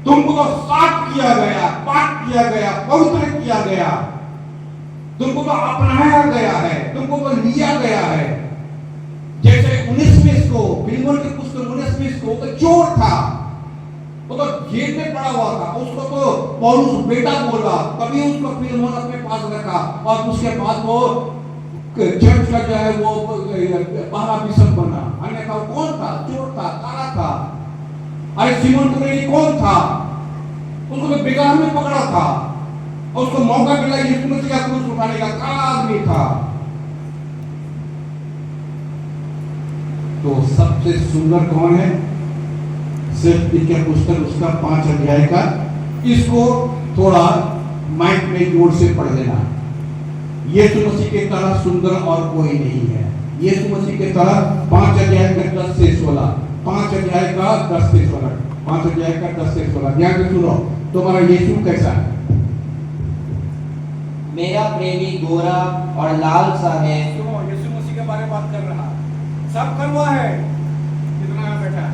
तुमको तो साफ किया गया, पाक किया गया, पवित्र किया गया, तुमको तो अपनाया गया है, तुमको तो लिया गया है। जैसे 19 को फिल्मों के पुस्तक 19 को तो चोर था, वो तो जेल में पड़ा हुआ था, उसको तो पौलुस बेटा बोला, तभी उसको फिल्मों अपने पास रखा और उसके बाद वो चर्च का जो है वो पहला बिशप बना। अन्यथा वो कौन था? चोर था, काला था। अरे सिमोन कुरेनी कौन था? उसको तो बेगार में पकड़ा था, उसको मौका मिला यीशु मसीह का क्रूस उठाने का, काला आदमी था। तो सबसे सुंदर कौन है? सिर्फ के पुस्तक उसका 5 अध्याय का, इसको थोड़ा माइंड में जोर से पढ़ लेना। यीशु मसीह के तरह सुंदर और कोई नहीं है। यीशु मसीह के तरह 5 अध्याय का 10 से 16, 5 अध्याय का 10 से 16, 5 अध्याय का 10 से 16, ध्यान से सुनो। तुम्हारा यीशु कैसा है? मेरा प्रेमी गोरा और लाल सा है। सुनो, यीशु मसीह के बारे में बात कर रहा, सब करवा है कितना यहाँ बैठा है,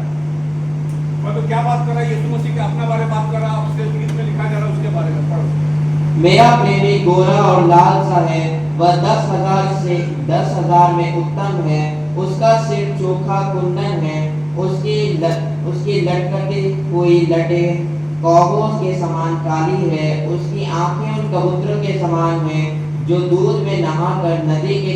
मैं तो क्या बात कर रहा है? यीशु मसीह के अपना बारे में बात कर रहा, उसके गीत में लिखा जा रहा है उसके बारे में पढ़ो। मेरा प्रेमी गोरा और लाल सा है, वह 10,000 में उत्तम है, उसका सिर चोखा कुंदन है, उसकी लटकती हुई लटे कौवों के समान काली है, उसकी आंखें उन कबूतरों के समान हैं जो दूध में नहाकर नदी के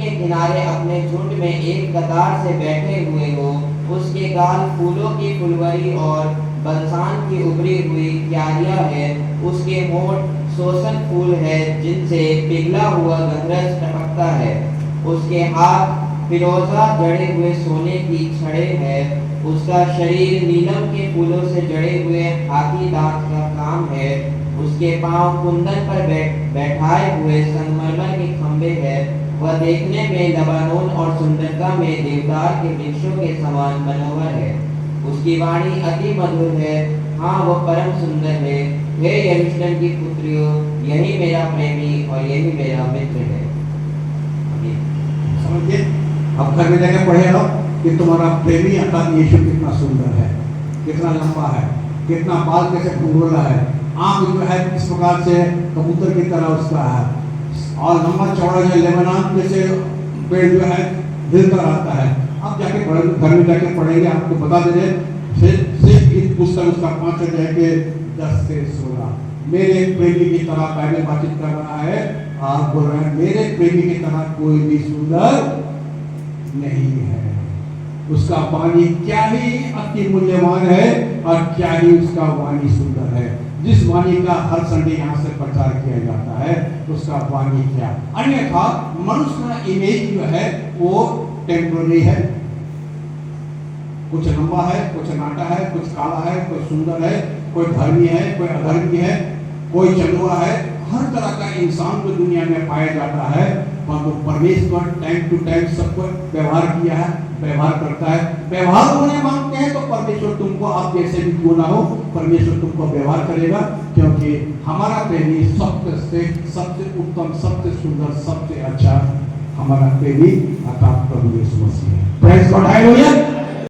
किनारे अपने झुंड में एक कतार से बैठे हुए हो। उसके गाल फूलों की फुलवरी और बलसान की उभरी हुई क्यारियां है, उसके होंठ सोसन फूल है जिनसे पिघला हुआ गंधरस टपकता है, उसके हाथ फिरोजा जड़े हुए सोने की छड़े है, उसका शरीर नीलम के फूलों से जड़े हुए हाथी दांत का काम है, उसके पांव कुंदन पर बैठाए हुए संगमरमर के खंभे है, वह देखने में लबानोन और सुंदरता में देवदार के वृक्षों के समान मनोहर है, उसकी वाणी अति मधुर है, हाँ वह परम सुंदर है। हे यरूशलेम की पुत्रियों, यही मेरा प्रेमी और यही मेरा मित्र है। समझिए, अब घर में जाकर पढ़े लो कि तुम्हारा प्रेमी अर्थात यीशु कितना सुंदर है, कितना लंबा है, कितना बाल कैसे घुंघरूला है, आंख जो है किस प्रकार से कबूतर की तरह उसका है, और लंबा चौड़ा जो लेबनान जैसे पेड़ जो है हिलता रहता है। आप जाके घर में जाके पढ़ेंगे, आपको बता दे रहे सिर्फ पुस्तक उसका 5 अध्याय के 10 से 16। मेरे प्रेमी की तरह पहले बातचीत कर रहा है, आप बोल रहे हैं मेरे प्रेमी की तरह कोई भी सुंदर नहीं है। उसका वाणी क्या ही अति मूल्यवान है और क्या ही उसका वाणी सुंदर है। जिस वाणी का हर संडे यहाँ से प्रचार किया जाता है उसका वाणी क्या, अन्यथा मनुष्य का इमेज जो है वो टेम्पररी है, कुछ लंबा है, कुछ नाटा है, कुछ काला है, कोई सुंदर है, कोई धर्मी है, कोई अधर्मी है, कोई चंदुआ है, हर तरह का इंसान जो दुनिया में पाया जाता है। परंतु परमेश्वर टाइम टू टाइम सबको व्यवहार किया है, व्यवहार करता है। व्यवहार होने मांगते हैं तो परमेश्वर तुमको, आप जैसे भी क्यों ना हो, परमेश्वर तुमको व्यवहार करेगा, क्योंकि हमारा प्रेमी सबसे उत्तम, सबसे सुंदर, सबसे अच्छा हमारा प्रेमी अर्थात प्रभु यीशु मसीह है। Praise God, hallelujah.